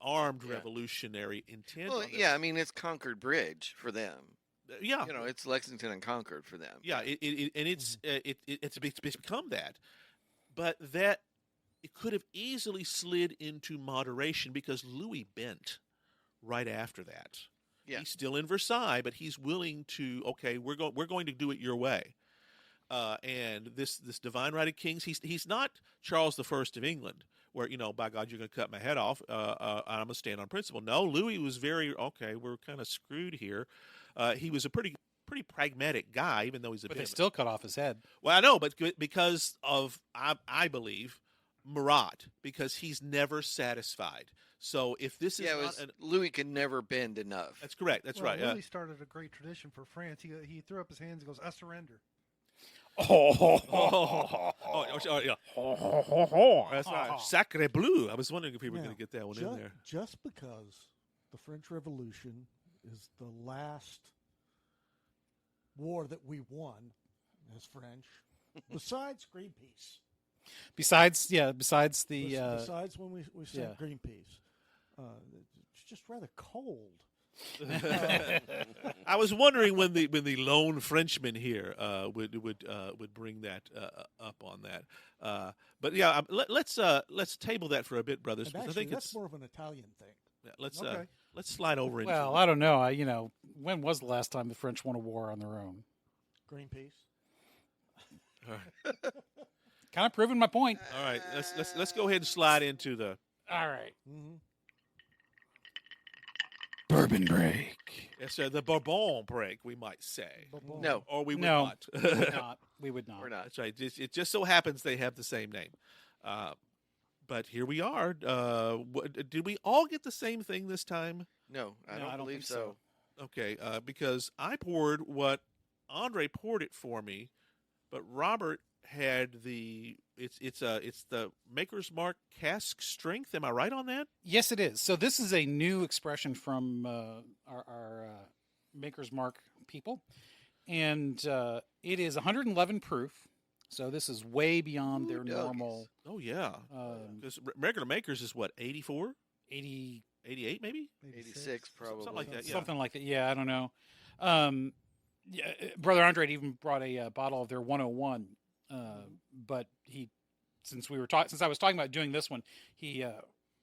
armed Yeah. revolutionary intent. Well, on this. yeah, I mean, it's Concord Bridge for them. Yeah, It's Lexington and Concord for them. yeah. It's become that, but that it could have easily slid into moderation because Louis bent right after that. Yeah. He's still in Versailles, but he's willing to. Okay, we're going to do it your way. And this divine right of kings, he's not Charles I of England, where by God you're going to cut my head off. I'm going to stand on principle. No, Louis was very okay. We're kind of screwed here. He was a pretty pragmatic guy, even though he's a But bit they of a- still cut off his head. Well, I know, but because of I believe Murat, because he's never satisfied. So if this is Yeah, not Louis could never bend enough. that's correct. That's Well, right. Louis started a great tradition for France. He threw up his hands and goes, "I surrender." Yeah. That's right. Sacre bleu. I was wondering if we were Now, going to get that one in there. Just because the French Revolution is the last war that we won as French, besides Greenpeace, Besides the besides when we sent yeah. Greenpeace, it's just rather cold. I was wondering when the lone Frenchman here would bring that up on that. But yeah, let's table that for a bit, brothers. And Because actually, I think that's it's more of an Italian thing. let's Okay. let's slide over into. well, I don't know. When was the last time the French won a war on their own? Greenpeace. Kind of proving my point. All right, let's go ahead and slide into the. All right. Mm-hmm. Bourbon break. Yes, sir, the Bourbon break, we might say, No, or we would No. not. We would not. We would not. we're not. That's right. It just so happens they have the same name. But here we are. Did we all get the same thing this time? No, I No, don't I don't believe think so. so. Okay, because I poured what Andre poured it for me, but Robert had it's the Maker's Mark cask strength. Am I right on that? Yes, it is. So this is a new expression from our Maker's Mark people, and it is 111 proof. So this is way beyond their Ooh, doggies. normal Oh yeah, um, because regular Makers is what 84, 80, 88 maybe. 86 probably. Something like that. Yeah. something like that. Yeah, I don't know. Yeah, Brother Andre even brought a bottle of their 101, but since I was talking about doing this one, he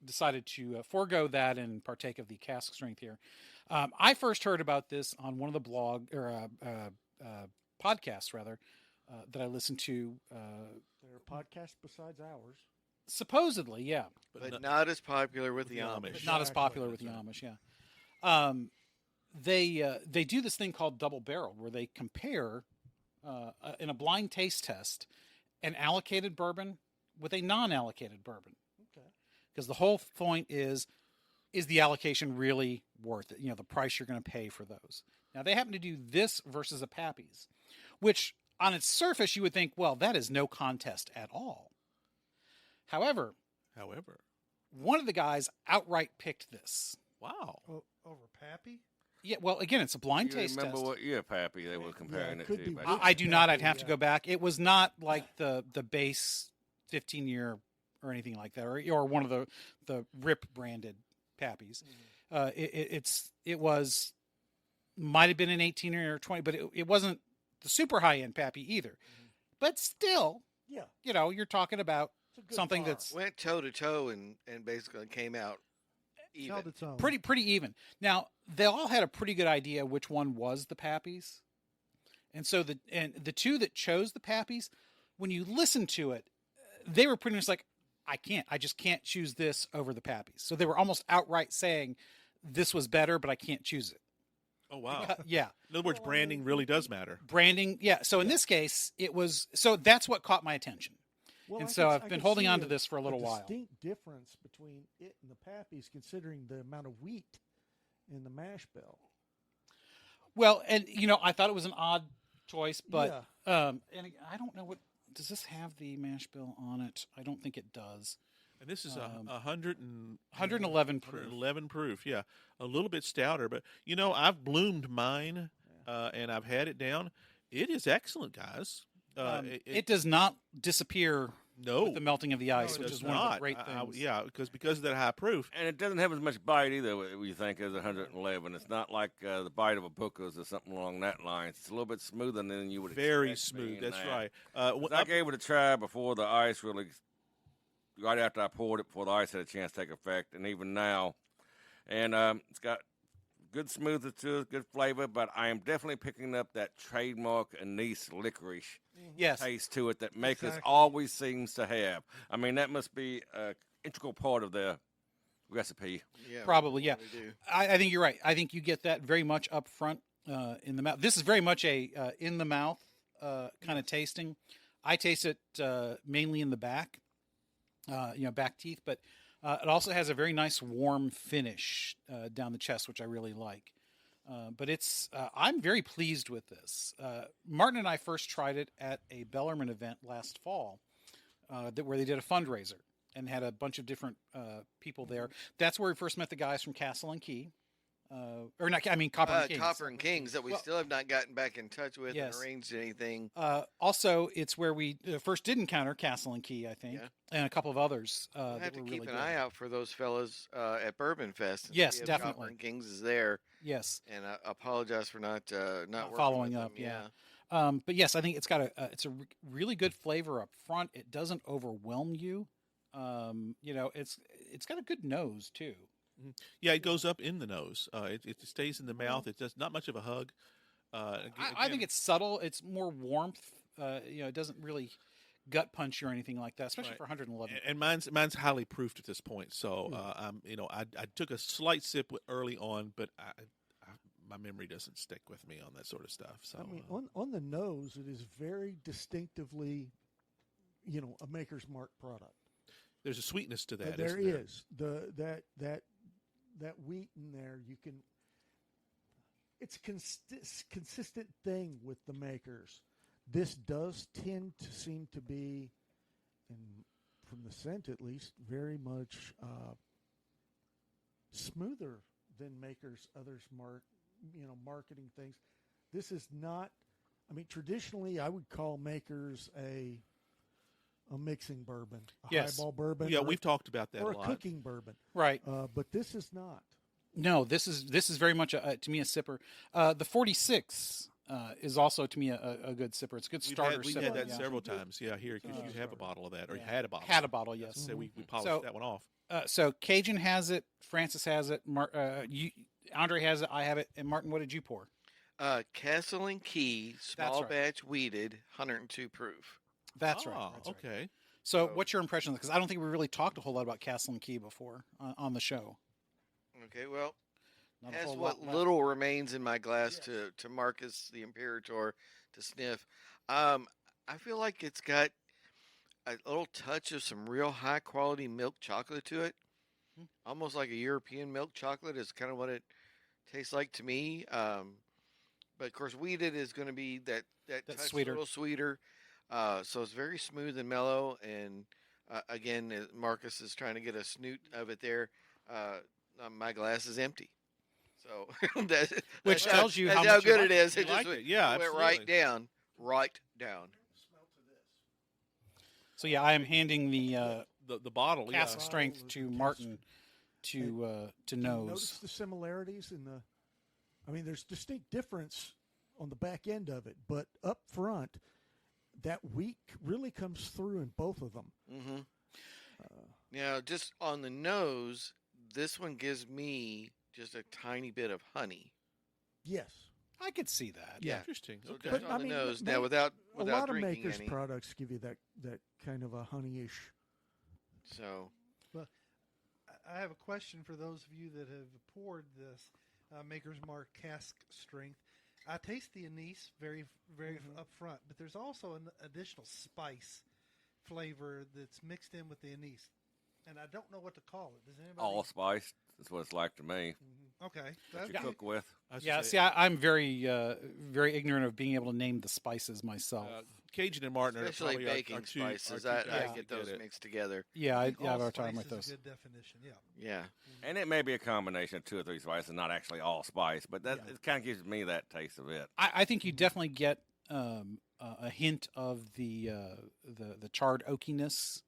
decided to forego that and partake of the cask strength here. I first heard about this on one of the podcasts rather that I listened to. There are podcasts besides ours. Supposedly, yeah, But not as popular with the Amish. but not as popular with the Amish. Yeah, they do this thing called double barrel, where they compare in a blind taste test an allocated bourbon with a non-allocated bourbon. Okay. Because the whole point is the allocation really worth it? The price you're going to pay for those. Now they happen to do this versus a Pappy's, which on its surface you would think, well, that is no contest at all. However, one of the guys outright picked this. Wow. Over Pappy? Yeah, well, again, it's a blind You taste remember test. what year Pappy they were comparing it it could to? be back which- then? I do not. I'd have to Yeah. go back. It was not like the base 15-year or anything like that, or one of the RIP branded Pappies. It was might have been an 18 or 20, but it wasn't the super high end Pappy either. But still, Yeah. you're talking about It's a good something bar. that's Went toe to toe and basically came out even. Held its own. pretty even. Now they all had a pretty good idea which one was the Pappies, and so the two that chose the Pappies, when you listen to it, they were pretty much like, I just can't choose this over the Pappies. So they were almost outright saying this was better, but I can't choose it. Oh wow. Yeah, In other words, branding really does matter. branding. Yeah. So in this case, it was. So that's what caught my attention. Well, And I so could- I've I been could holding see on to this for a little while. Distinct difference between it and the Pappies, considering the amount of wheat in the mash bill. Well, and I thought it was an odd choice, but and I don't know does this have the mash bill on it? I don't think it does. And this is 111 proof. 111 proof. Yeah, a little bit stouter, but I've bloomed mine, and I've had it down. It is excellent, guys. It does not disappear no, with the melting of the ice, it which does is one of not. the great things. Yeah, because of that high proof. And it doesn't have as much bite either, you think, as 111. It's not like the bite of a Booker's or something along that line. It's a little bit smoother than you would Very expect. smooth. being That's that. right. 'Cause I gave it a try before the ice really, right after I poured it, before the ice had a chance to take effect, and even now. And it's got good smoothness to it, good flavor, but I am definitely picking up that trademark anise licorice Yes. taste to it that Makers Exactly. always seems to have. I mean, that must be an integral part of their recipe. Yeah, Probably, yeah. they do. I think you're right. I think you get that very much up front in the mouth. This is very much a in the mouth kind of tasting. I taste it mainly in the back, back teeth, but it also has a very nice warm finish down the chest, which I really like. But I'm very pleased with this. Martin and I first tried it at a Bellarmine event last fall, where they did a fundraiser and had a bunch of different people there. That's where we first met the guys from Castle and Key, or not. I mean, Copper and Kings. Copper and Kings that we Well- still have not gotten back in touch with Yes. and arranged anything. Also, it's where we first did encounter Castle and Key, I think, Yeah. and a couple of others. We'll have that to were keep really an good. eye out for those fellas at Bourbon Fest. And Yes, see if Copper definitely. and Kings is there, Yes. and I apologize for not working following with up, them. yeah. But yes, I think it's got it's a really good flavor up front. It doesn't overwhelm you. It's got a good nose too. Yeah, it goes up in the nose. It stays in the mouth. It does not much of a hug. I think it's subtle. It's more warmth. It doesn't really gut punch you or anything like that, especially Right. for 111. and mine's highly proofed at this point. So I took a slight sip early on, but my memory doesn't stick with me on that sort of stuff. So I mean, on the nose, it is very distinctively, a Maker's Mark product. there's a sweetness to that. There isn't is that wheat in there. You can. It's consistent thing with the Makers. This does tend to seem to be, and from the scent at least, very much smoother than Makers others marketing things. This is not. I mean, traditionally, I would call Makers a mixing bourbon, a Yes. highball bourbon. Yeah, or- we've talked about that or a a lot. cooking bourbon. Right. But this is not. No, this is very much to me a sipper. The 46 is also to me a good sipper. It's a good starter We've sipper. had that yeah. several times. Yeah, here because you have a bottle of that, or you had a bottle. Had a bottle, yes. So we polished So- that one off. So Cajun has it, Francis has it, Andre has it, I have it, and Martin, what did you pour? Castle and Key, small right. batch wheated, 102 proof. That's right. Ah, That's right. okay. So, So- what's your impression? Because I don't think we really talked a whole lot about Castle and Key before on the show. Okay, well, Not a has whole what lot left. little remains in my glass to Marcus the Imperator to sniff. I feel like it's got a little touch of some real high quality milk chocolate to it. Hmm. Almost like a European milk chocolate is kind of what it tastes like to me. But of course, wheated is going to be that touch sweeter. a little sweeter. So it's very smooth and mellow. And again, Marcus is trying to get a snoot of it there. My glass is empty. So Which that's tells you that's how how much you good like it is. You It just like went, it. Yeah, went absolutely. right down, right down. So yeah, I am handing the The bottle. Yeah. cask strength to Martin to Do you notice nose. the similarities in the. I mean, there's distinct difference on the back end of it, but up front, that wheat really comes through in both of them. Mm-hmm. Now, just on the nose, this one gives me just a tiny bit of honey. Yes. I could see that. Yeah. Interesting. So Okay. just But, on I the mean, nose. ma- Now, without A lot of drinking Makers any. products give you that kind of a honeyish. So I have a question for those of you that have poured this Maker's Mark cask strength. I taste the anise very, very up front, but there's also an additional spice flavor that's mixed in with the anise, and I don't know what to call it. Does anybody? Allspice is what it's like to me. Okay. What you That's cook with. I was Yeah, gonna see, say, I'm very, very ignorant of being able to name the spices myself. Cajun and Martin especially are probably baking our two spices, guys I that get those it. mixed together. Yeah, I have a all hard time spice with is those. a good definition. Yeah. Yeah. And it may be a combination of 2 or 3 spices, not actually all spice, but that it kind of gives me that taste of it. I think you definitely get a hint of the charred oakiness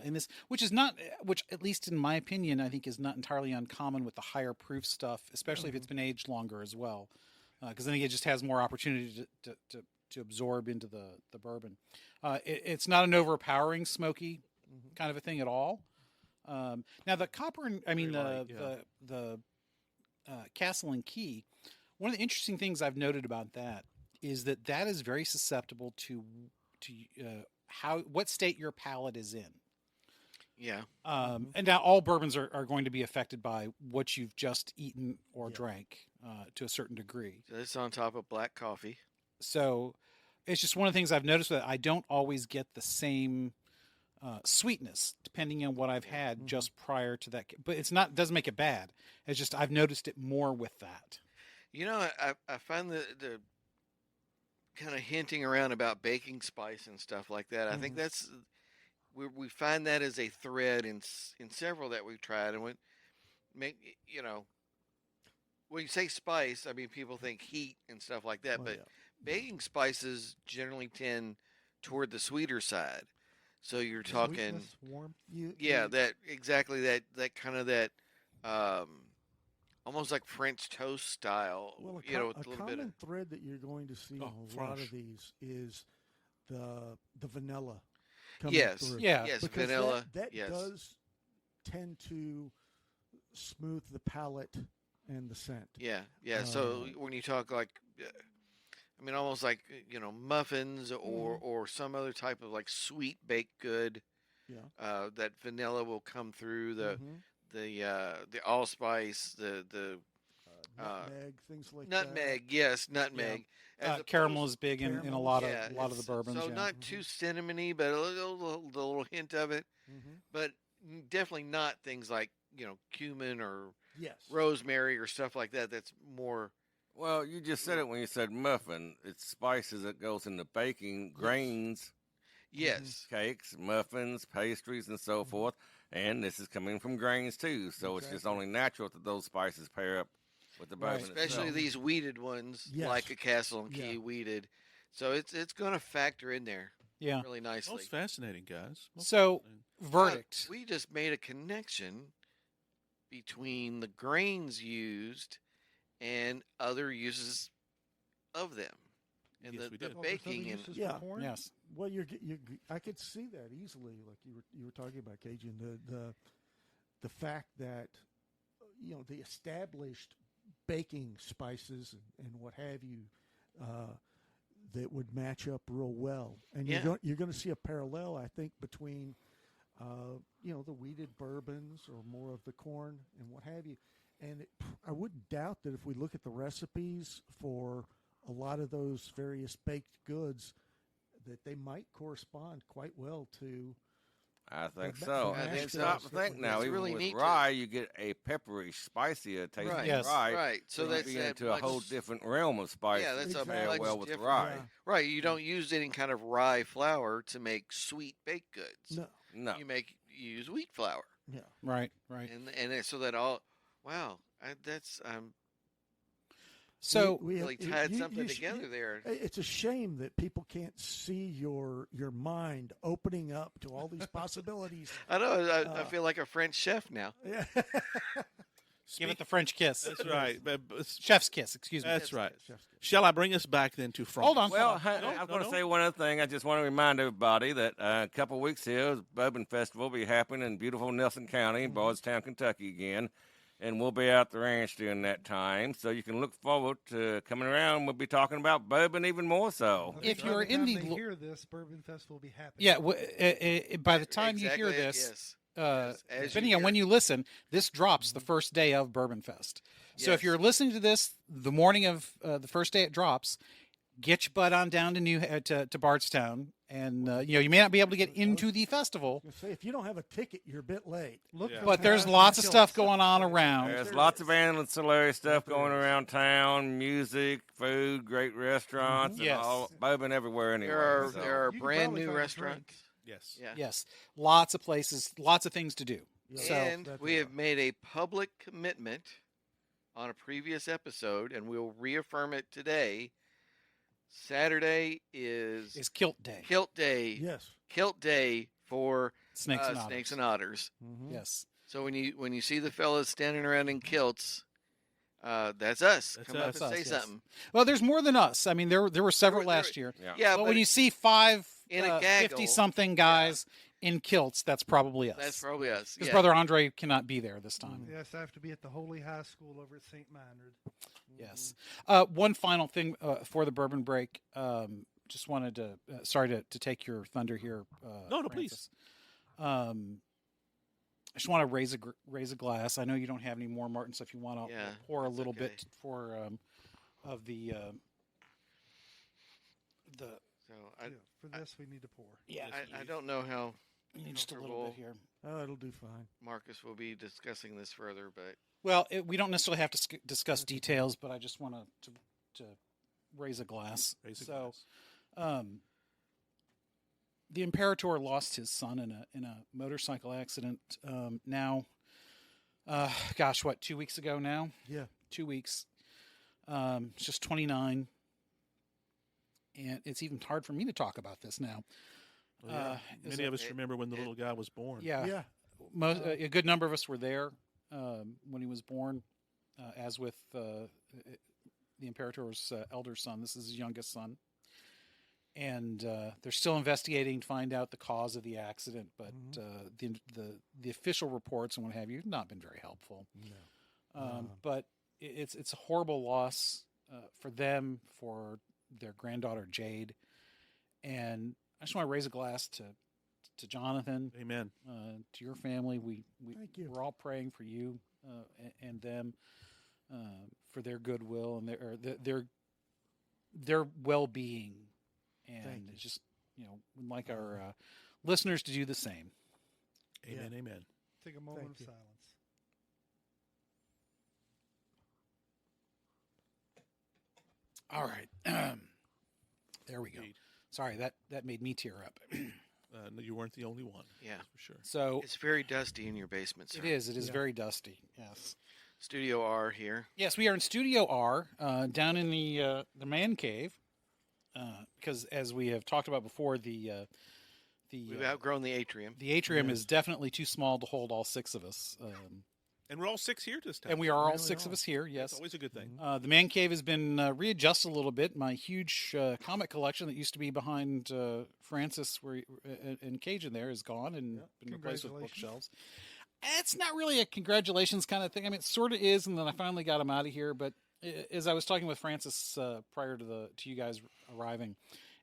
in this, which is not, which at least in my opinion, I think is not entirely uncommon with the higher proof stuff, especially if it's been aged longer as well, because then it just has more opportunity to absorb into the bourbon. It's not an overpowering smoky kind of a thing at all. Now the copper, I mean Very light, the Castle and Key. One of the interesting things I've noted about that is that is very susceptible to what state your palate is in. Yeah. And now all bourbons are going to be affected by what you've just eaten or drank to a certain degree. So this is on top of black coffee. So it's just one of the things I've noticed that I don't always get the same sweetness depending on what I've had just prior to that. But it's not, doesn't make it bad. It's just I've noticed it more with that. You know, I find the kind of hinting around about baking spice and stuff like that. I think that's we find that as a thread in several that we've tried, and when when you say spice, I mean people think heat and stuff like that, but baking spices generally tend toward the sweeter side. So you're talking, Sweetness, warmth. that exactly that kind of that. Almost like French toast style, Well, with a a little bit common of thread that you're going to see in a lot fresh. of these is the vanilla coming yes, through. Yeah. yes, Because vanilla. that yes, does tend to smooth the palate and the scent. yeah, yeah. So when you talk like, I mean, almost like muffins or some other type of like sweet baked good, Yeah. that vanilla will come through Mhm. the allspice, the Nutmeg, things like nutmeg. Yes, nutmeg. As Caramel opposed- is big in a caramel, lot of yeah, a lot of the it's- bourbons. So yeah. not too cinnamony, but the little hint of it. that. But definitely not things like cumin or Yes. rosemary or stuff like that. That's more. Well, you just said it when you said muffin. It's spices that goes into baking, grains, Yes. cakes, muffins, pastries, and so forth. And this is coming from grains too, so it's just Exactly. only natural that those spices pair up with the Right. bourbon Especially itself. these weeded ones, Yes. like a Castle and Key Yeah. weeded. So it's going to factor in there Yeah. really nicely. Most fascinating, guys. Most So fascinating. verdict. We just made a connection between the grains used and other uses of them, and Yes, we the did. Oh, there's other baking and uses for Yeah. corn? Yes. Well, I could see that easily, like you were talking about, Cajun. The fact that the established baking spices and what have you that would match up real well, and Yeah. you're going to see a parallel, I think, between the weeded bourbons or more of the corn and what have you. And I wouldn't doubt that if we look at the recipes for a lot of those various baked goods, that they might correspond quite well to. I think the so. I And think then so. stop to think It's now, even really with neat to- rye, you get a peppery, spicier tasting Right. Yes. rye. right. So you that's be that into a whole much- different realm of spice. Yeah, that's that a pair much well with different- rye. Yeah. Right, you don't use any kind of rye flour to make sweet baked goods. No. No. You use wheat flour, Yeah. Right. Right. so that all. Wow, that's So We really have- tied you- something you sh- together you- there. It's a shame that people can't see your mind opening up to all these possibilities. I know. I feel like a French chef now. Yeah. give it the French kiss. That's right. Chef's kiss. Excuse me. That's right. Chef's kiss. Shall I bring us back then to France? Hold on. Well, No, I no, was going to no. say one other thing. I just want to remind everybody that a couple of weeks here, Bourbon Festival will be happening in beautiful Nelson County, Bardstown, Kentucky again. And we'll be out the ranch during that time. So you can look forward to coming around. We'll be talking about bourbon even more so. I think If by you're the in time the they lo- hear this, Bourbon Festival will be happening. Yeah. By the time Exactly, you hear this, yes. As you depending on hear when it. you listen, this drops the first day of Bourbon Fest. So if Yes. you're listening to this the morning of the first day it drops, get your butt on down to Bardstown, and you may not be able to get into the festival, I was gonna say, if you don't have a ticket, you're a bit late. Look Yeah. for but there's Passion lots of Kills. stuff going on around. There's lots of ancillary stuff There going is. around town, music, food, great restaurants, and Yes. all bourbon everywhere anyway. There so. are You can brand probably new find a restaurants. Yes. Yeah. Yes, lots of places, lots of things to do. Yeah. So- And That we they have are. made a public commitment on a previous episode, and we'll reaffirm it today, Saturday is Is kilt day. kilt day. Yes. Kilt day for Snakes and otters. snakes and otters. Mm-hmm. Yes. So when you see the fellas standing around in kilts, that's us. That's Come up us. and say Yes. something. Well, there's more than us. I mean, there were several There- last year. Yeah. Yeah, But but when you see five in a gaggle, 50-something guys in kilts, that's probably us. that's probably us. Because Yeah. Brother Andre cannot be there this time. Yes, I have to be at the Holy High School over at St. Minard. Yes. One final thing for the bourbon break. Just wanted to, sorry to take your thunder here. No, Francis. I just want to raise a glass. I know you don't have any more, Martin, so if you want to Yeah, pour a that's little okay. bit for of the So I, Yeah, for this, we need to pour. yeah. I don't know how You need just a little bit here. Oh, it'll do fine. Marcus will be discussing this further, but Well, we don't necessarily have to discuss details, but I just want to raise a glass. Raise a So, glass. the Imperator lost his son in a motorcycle accident. Now, gosh, what, 2 weeks ago now? Yeah. 2 weeks. It's just 29, and it's even hard for me to talk about this now. Well, yeah. is Many it- of us remember when the little guy was born. Yeah, Yeah. a good number of us were there when he was born, as with the Imperator's elder son. This is his youngest son. And they're still investigating to find out the cause of the accident, but the official reports and what have you have not been very helpful. No. But it's a horrible loss for them, for their granddaughter Jade, and I just want to raise a glass to Jonathan, Amen. to your family. Thank you. We're all praying for you and them, for their goodwill and their well-being. Thank And you. it's just, we'd like our listeners to do the same. Amen. Yeah. Amen. Take a moment Thank of you. silence. All right. There we go. Indeed. Sorry, that made me tear up. No, you weren't the only one. yeah, That's for sure. So it's very dusty in your basement, sir. it is Yeah. very dusty. Yes. Studio R here. Yes, we are in Studio R, down in the man cave, because as we have talked about before, the We've outgrown the atrium. atrium is definitely too small to hold all six of us, And we're all six here this time. and we are all Really six of are. us here. That's Yes, always a good thing. the man cave has been readjusted a little bit. My huge comic collection that used to be behind Francis and Cajun there is gone and been replaced with Congratulations. bookshelves. It's not really a congratulations kind of thing. I mean, it sort of is, and then I finally got him out of here. But as I was talking with Francis prior to you guys arriving,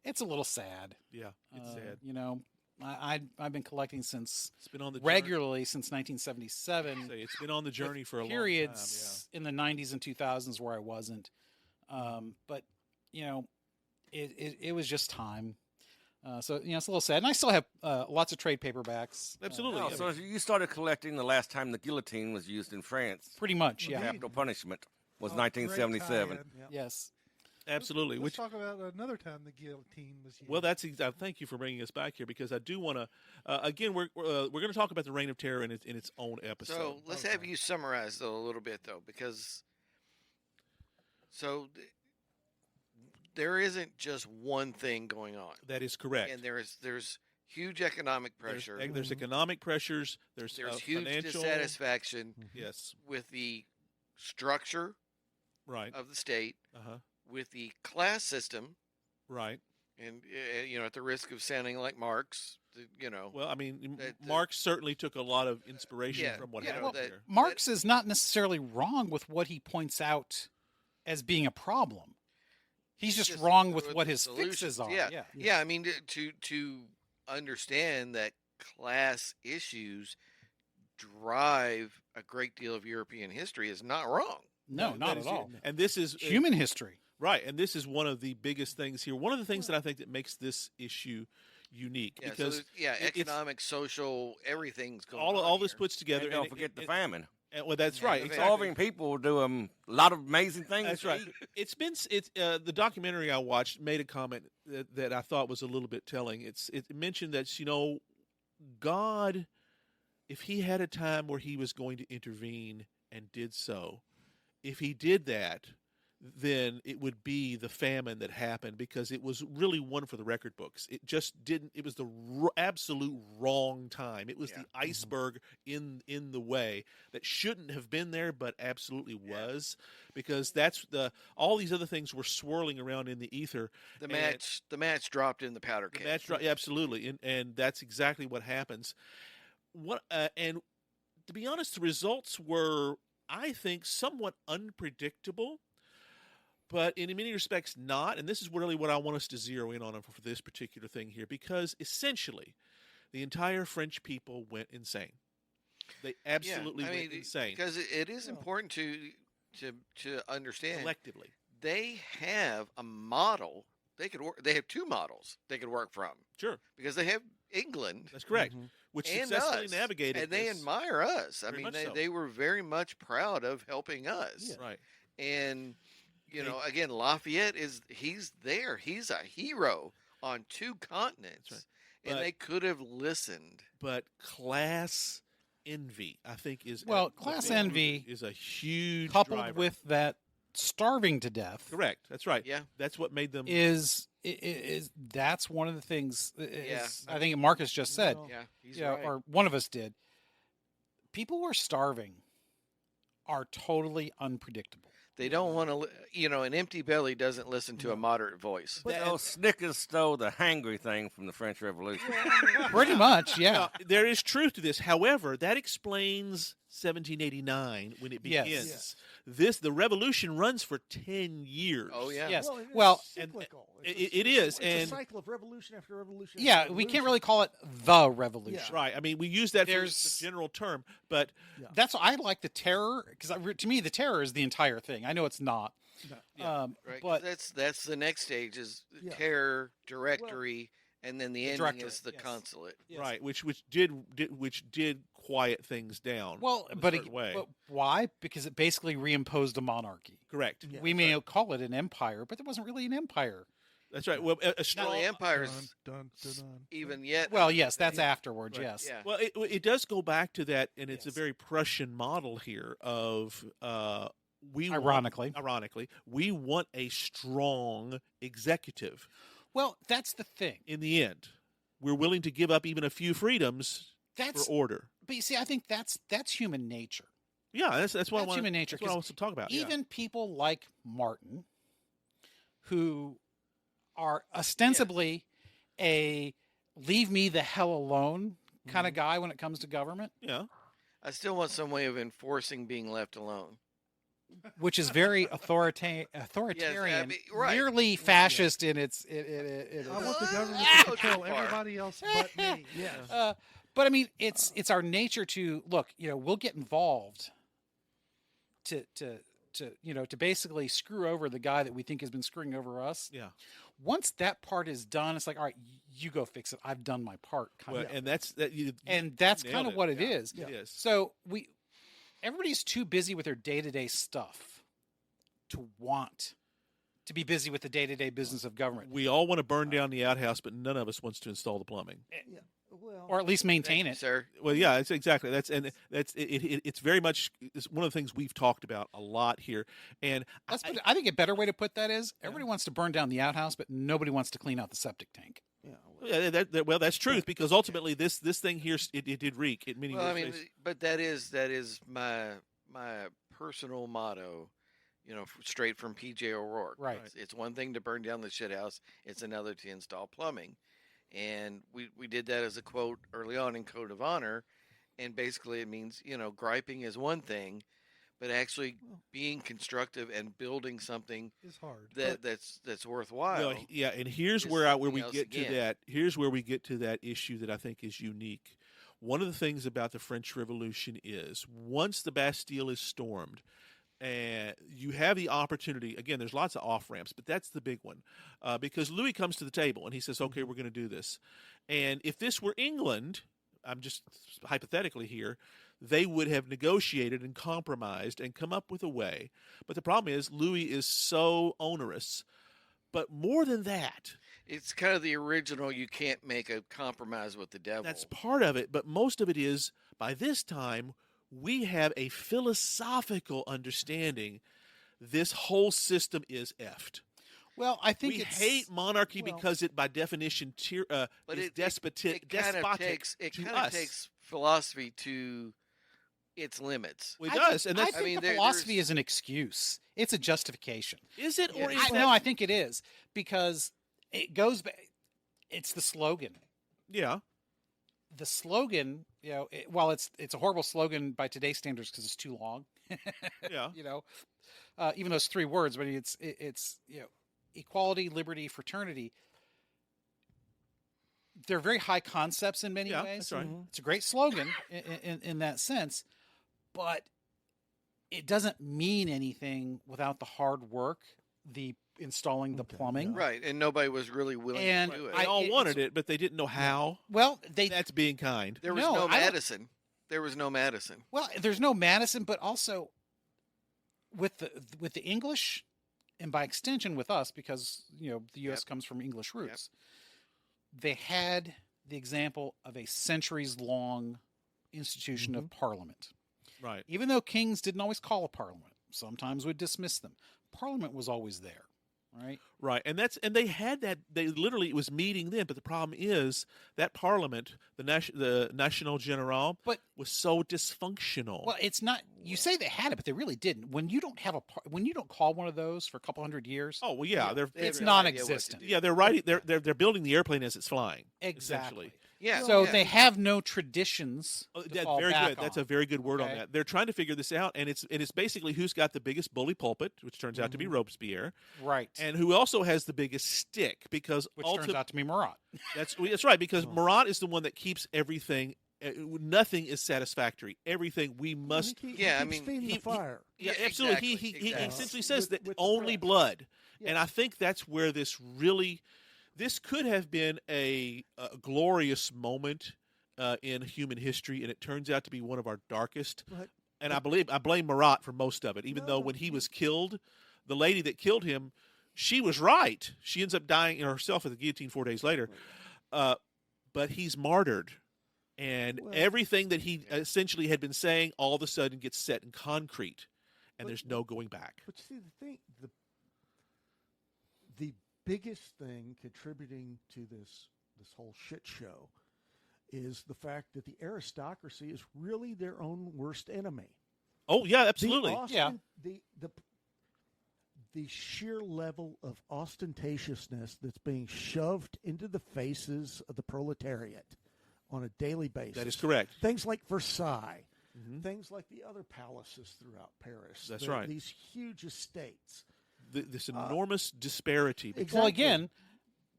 it's a little sad. Yeah, it's sad. I've been collecting since It's been on the regularly since 1977. Journey. It's been on the journey for a Periods in the 90s and 2000s where I wasn't, but it was just time. So it's a little sad, and I still have lots of trade paperbacks. Absolutely. Oh, yeah. so you started collecting the last time the guillotine was used in France. Pretty much, yeah. Indeed. Capital punishment was Oh, great 1977. tie-in. Yes. Absolutely. Let's Which talk about another time the guillotine was used. well, thank you for bringing us back here because I do want to. Again, we're going to talk about the Reign of Terror in its own episode. So let's have you summarize though a little bit though, because there isn't just one thing going on, That is correct. and there's huge economic pressure. There's economic pressures. There's There's huge financial. dissatisfaction Yes. with the structure Right. of the state, Uh-huh. with the class system, Right. and at the risk of sounding like Marx, Well, I mean, That- Marx certainly took a lot of inspiration Yeah, from what yeah, happened that- there. Marx is not necessarily wrong with what he points out as being a problem. He's just wrong with what the his solutions. fixes are. Yeah. I mean, to understand that class issues drive a great deal of European history is not wrong. No, That not is at it. all. And this is Human history. right. And this is one of the biggest things here. One of the things that I think that makes this issue unique Yeah, because it's economic, social, everything's going all on this here. puts together. And don't and- forget the and- famine. well, that's Yeah, right. the Exactly. Starving people do a lot of amazing things. That's to right. eat. It's the documentary I watched made a comment that I thought was a little bit telling. It mentioned that God, if He had a time where He was going to intervene and did so, if He did that, then it would be the famine that happened, because it was really one for the record books. It just didn't. It was the absolute wrong time. It was Yeah. the iceberg in the way that shouldn't have been there, but absolutely was, because that's all these other things were swirling around in the ether. The and match dropped in the powder the keg. match dro- absolutely, and that's exactly what happens. And to be honest, the results were, I think, somewhat unpredictable, but in many respects not. And this is really what I want us to zero in on for this particular thing here, because essentially the entire French people went insane. They absolutely went insane because it is Well- important to understand collectively. they have a model they could work. They have two models they could work from Sure, because they have England that's correct. Mhm. Which and successfully us, navigated, and they this. admire us. I Very mean, much so. they were very much proud of helping us. Yeah. Right. And you They- know, again, Lafayette he's there. He's a hero on two continents, That's and But- they could have listened. But class envy, I think, is Well, class envy is a huge coupled driver. with that starving to death Correct. That's right. Yeah, That's what made them. is that's one of the things Yeah. I think Marcus just said, Well, yeah, he's you know, right. or one of us did. People who are starving are totally unpredictable. They don't want to, you know, an empty belly doesn't listen to a No. moderate voice. But- Oh, Snickers stole the hangry thing from the French Revolution. Pretty much, yeah. Now, there is truth to this. However, that explains 1789 when it Yes. begins. Yes. The revolution runs for 10 years. Oh yeah, Yes. Well, and it's Well, cyclical. it is, It's and- a cycle of revolution after revolution. Yeah, after we can't revolution. really call it the revolution. Right. I mean, we use that for There's- the general term, but That's I like the terror because to me the terror is the entire thing. I know it's not, No. Yeah. right. 'Cause but that's the next stage is Yeah. terror, directory, and then the The ending directory, is the yes. consulate. yes. right, which did quiet things down. Well, in a but, certain way. but why? Because it basically reimposed a monarchy. Correct. Yeah. We may call it an empire, but it wasn't really an empire. That's right. Well, a Now strong. the empire's Dun, dun, dun, dun. even yet. Well, yes, that's Yeah. afterwards. Right. Yes. Yeah. Well, it does go back to that, and it's a Yes. very Prussian model here of Ironically. we want a strong executive. Well, that's the thing. In the end, we're willing to give up even a few freedoms That's for order. but you see, I think that's human nature. Yeah, that's what I That's want. human nature. That's what I 'Cause want to talk about. even people like Martin, who are ostensibly a leave me the hell alone kind of guy when it comes to government, Yeah. I still want some way of enforcing being left alone. which is very authoritarian, right. nearly fascist in its. I want the government Ah, to too control far. everybody else but me. Yeah. But I mean, it's our nature to look. You know, we'll get involved to basically screw over the guy that we think has been screwing over us. Yeah. Once that part is done, it's like, all right, you go fix it. I've done my part. Kind Well, of. and that's that. And that's nailed kind of it. what it Yeah. is. It is. So everybody's too busy with their day-to-day stuff to want to be busy with the day-to-day business of government, We all want to burn down the outhouse, but none of us wants to install the plumbing. Yeah. Well, or at least maintain Thank you, it. sir. Well, yeah, it's exactly it's very much it's one of the things we've talked about a lot here, and I think a better way to put that is everybody wants to burn down the outhouse, but nobody wants to clean out the septic tank. yeah. well, that's truth because ultimately this thing here it did reek in many Well, I mean, ways. but that is my personal motto. You know, straight from P.J. O'Rourke. Right. It's one thing to burn down the shit house. It's another to install plumbing. And we did that as a quote early on in Code of Honor. And basically it means, you know, griping is one thing, but actually being constructive and building something It's hard. that's worthwhile. Well, yeah, and here's is where something we else get to again. that. Here's where we get to that issue that I think is unique. One of the things about the French Revolution is once the Bastille is stormed, and you have the opportunity. Again, there's lots of off ramps, but that's the big one because Louis comes to the table and he says, "Okay, we're going to do this." And if this were England, I'm just hypothetically here, they would have negotiated and compromised and come up with a way. But the problem is Louis is so onerous. But more than that, It's kind of the original. You can't make a compromise with the devil. that's part of it. But most of it is by this time we have a philosophical understanding this whole system is effed. Well, I think We it's hate monarchy well- because it, by definition, But is it despotic kind of to us. takes philosophy to its limits. Well, it I does, think, and I that's think mean, the there- philosophy there's- is an excuse. It's a justification. is it, or Yeah, is that? No, I think it is because it goes back. It's the slogan. Yeah, The slogan, while it's a horrible slogan by today's standards because it's too long. yeah. Even though it's 3 words, but it's equality, liberty, fraternity. They're very high concepts in many Yeah, ways. that's right. It's a great slogan in that sense, but it doesn't mean anything without the hard work, the installing the Okay, plumbing. yeah. Right, and nobody was really willing And to do it. They all it's- wanted it, but they didn't know how. Well, That's being kind. There was No, no I don't- Madison. There was no Madison. well, there's no Madison, but also with the English, and by extension with us, because the U.S. Yep. comes from English roots. They had the example of a centuries-long institution of Parliament. Right. Even though kings didn't always call a Parliament, sometimes would dismiss them. Parliament was always there, right? Right, and they had that. They literally, it was meeting them, but the problem is that Parliament, the National General, But- was so dysfunctional. Well, it's not. You say they had it, but they really didn't. When you don't have when you don't call one of those for a couple hundred years, oh well, yeah, they're They it's have no idea what to non-existent. do. yeah, they're writing. They're building the airplane as it's flying. exactly. Essentially. Yeah. So yeah. they have no traditions. Oh, to that's fall very back good. That's on. a very good word on Okay. that. They're trying to figure this out, and it's basically who's got the biggest bully pulpit, which turns out to be Robespierre, Right. and who also has the biggest stick, because Which turns out to be Marat. that's right, because Marat is the one that keeps everything. Nothing is satisfactory. Everything we must. Yeah, I keeps mean, feeding he- the fire. Yeah, Yeah, absolutely. exactly, He exactly. essentially says With- that with the only press. blood, Yeah. and I think that's where this could have been a glorious moment in human history, and it turns out to be one of our darkest. But- And I blame Marat for most of it, even though No, when he was killed, the lady that killed him, she was right. She ends up dying herself at the guillotine 4 days later. But he's martyred. And Well- everything that he essentially had been saying all of a sudden gets set in concrete, and But- there's no going back. But see, the biggest thing contributing to this whole shit show is the fact that the aristocracy is really their own worst enemy. Oh yeah, The absolutely. Austin- the sheer level of ostentatiousness that's being shoved into the faces of the proletariat on a daily basis. That is correct. Things like Versailles, Mhm. things like the other palaces throughout Paris. That's right. These huge estates. This enormous disparity. Exactly. Well, again,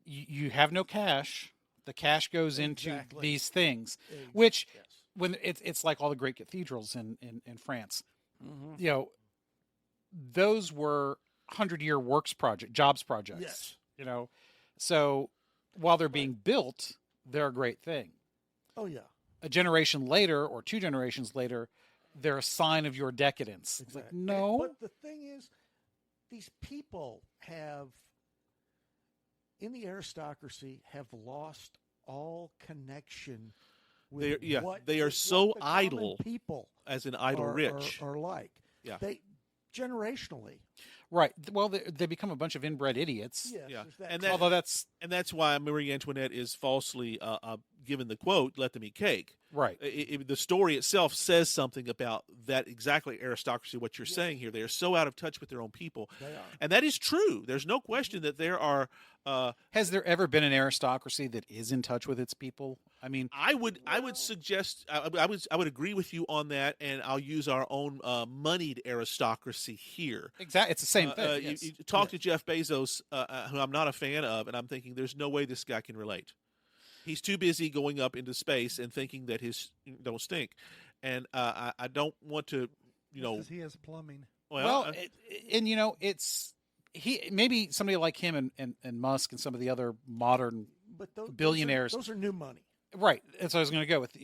you have no cash. The cash goes into Exactly. these things, Ex- which yes. when it's like all the great cathedrals in France. Mm-hmm. Those were 100-year jobs projects. Yes. So while they're being built, they're a great thing. Oh yeah. A generation later or 2 generations later, they're a sign of your decadence. It's like, Exactly. no. But the thing is, these people in the aristocracy, have lost all connection with they are with so what the common idle people as an idle are, rich. are like. Yeah. They generationally. Right. Well, they become a bunch of inbred idiots. Yes. Yeah. there's that And too. Although that's And that's why Marie Antoinette is falsely given the quote, "Let them eat cake." right. The story itself says something about that exactly aristocracy. What you're saying here, they are so out of touch with their own people, They are. and that is true. There's no question that there are. Has there ever been an aristocracy that is in touch with its people? I mean, I would suggest I would agree with you on that, and I'll use our own moneyed aristocracy here. exactly. It's the same thing. You, yes. you talk to Jeff Bezos, who I'm not a fan of, and I'm thinking there's no way this guy can relate. He's too busy going up into space and thinking that his don't stink, and I don't want to, Because he has plumbing. Well, it's maybe somebody like him and Musk and some of the other modern But those billionaires. Those are new money. right. That's what I was going to go with.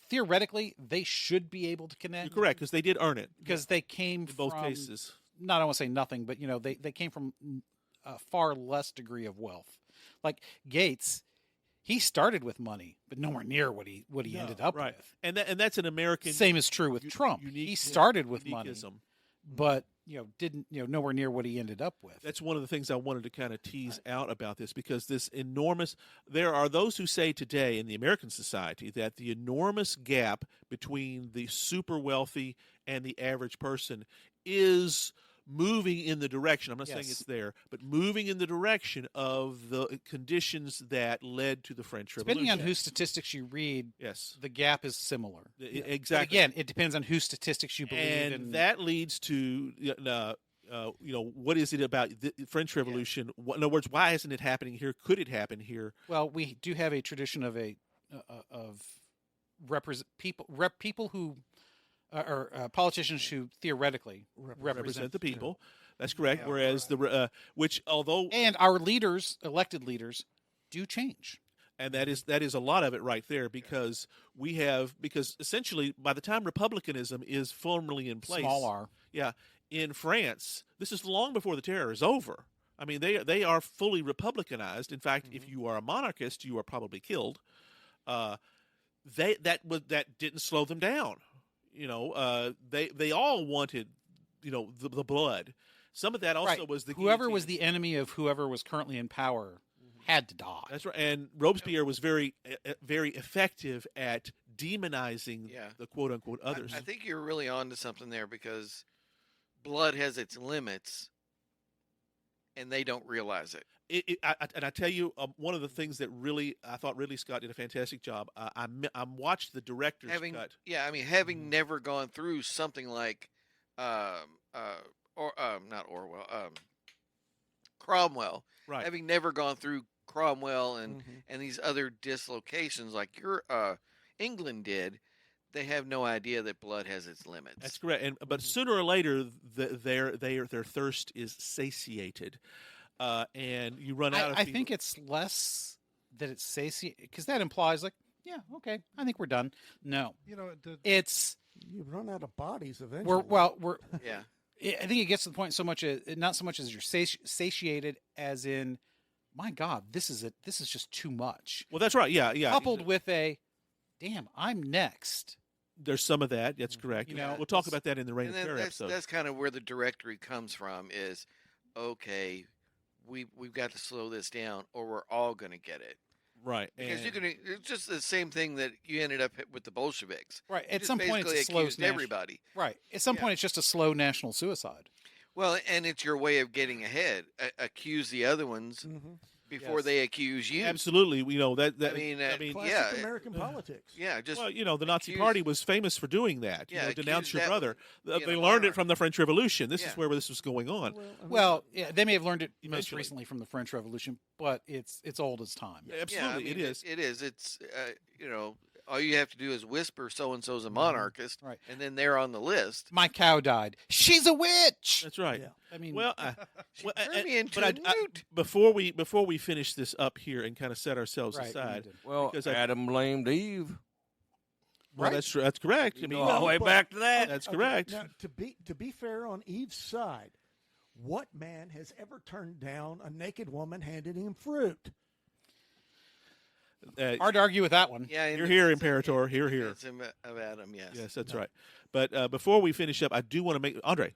Theoretically, they should be able to connect. you're correct because they did earn it because they came in both from, cases. Not I want to say nothing, but they came from a far less degree of wealth. Like Gates, he started with money, but nowhere near what he No, ended up Right, with. and that's an American. Same is true with Trump. unique- He started with money, uniquism. but didn't nowhere near what he ended up with. That's one of the things I wanted to kind of tease out about this, because there are those who say today in the American society that the enormous gap between the super wealthy and the average person is moving in the direction, I'm not saying Yes. it's there, but moving in the direction of the conditions that led to the French Depending Revolution. on whose statistics you read, Yes. the gap is similar. Exactly. But again, it depends on whose statistics you believe. And that leads to what is it about the French Revolution? In other words, why isn't it happening here? Could it happen here? Well, we do have a tradition of people who are politicians who theoretically Represent the people. That's correct. Yeah, Whereas which although and our leaders, elected leaders, do change. and that is a lot of it right there, because because essentially by the time republicanism is formally in place, Small r. yeah, in France, this is long before the terror is over. I mean, they are fully republicanized. In fact, if you are a monarchist, you are probably killed. That didn't slow them down. They all wanted the blood. Some of that also Right. was the whoever guillotine. was the enemy of whoever was currently in power had to die. That's right. And Robespierre was very effective at demonizing Yeah. the quote unquote others. I think you're really onto something there, because blood has its limits, and they don't realize it. And I tell you, one of the things that I thought Ridley Scott did a fantastic job. I watched the director's cut. Having never gone through something like, not Orwell, Cromwell. Right. Having never gone through Cromwell and Mhm. and these other dislocations like your England did, they have no idea that blood has its limits. That's correct. But sooner or later, their thirst is satiated, and you run out of. I think it's less that it's satiated, because that implies like, yeah, okay, I think we're done. No, it's You run out of bodies eventually. we're Yeah. I think it gets to the point not so much as you're satiated as in, my God, this is just too much. Well, that's right. Yeah. Coupled with damn, I'm next. There's some of that. That's correct. Yeah, we'll talk that's- about that in the Reign And of then Terror that's episode. that's kind of where the directory comes from. Is okay, we've got to slow this down, or we're all going to get it. Right. Because And it's just the same thing that you ended up with the Bolsheviks. Right. You At just some point, basically it's a slow accused everybody. Right. At some Yeah. point, it's just a slow national suicide. Well, and it's your way of getting ahead. Accuse the other ones Mhm. before Yes. they accuse you. absolutely, that. I mean, Classic yeah, American politics. yeah, just Well, the Nazi accuse- Party was famous for doing that. Yeah, Denounce accuse your that- brother. They you know, learned it monarch. from the French Revolution. This is Yeah. where this was going on. Well, I mean, Well, yeah, they may have learned it most Eventually. recently from the French Revolution, but it's old as time. Absolutely, yeah, I mean, it is. It is. It's all you have to do is whisper so and so's a monarchist, Right. and then they're on the list. My cow died. She's a witch. That's right. yeah. I mean, Well, She turned me into but a newt. before we finish this up here and kind of set ourselves right, aside, we need to- Well, Because Adam blamed Eve. well, Right. that's true. That's correct. I You mean, go all the way but- back to that. that's Okay, correct. Now, to be fair on Eve's side, what man has ever turned down a naked woman handing him fruit? hard to argue with that one. Yeah, You're here, Imperator. Here, here. It's of Adam. Yes. Yes, that's right. But before we finish up, I do want to make Andre.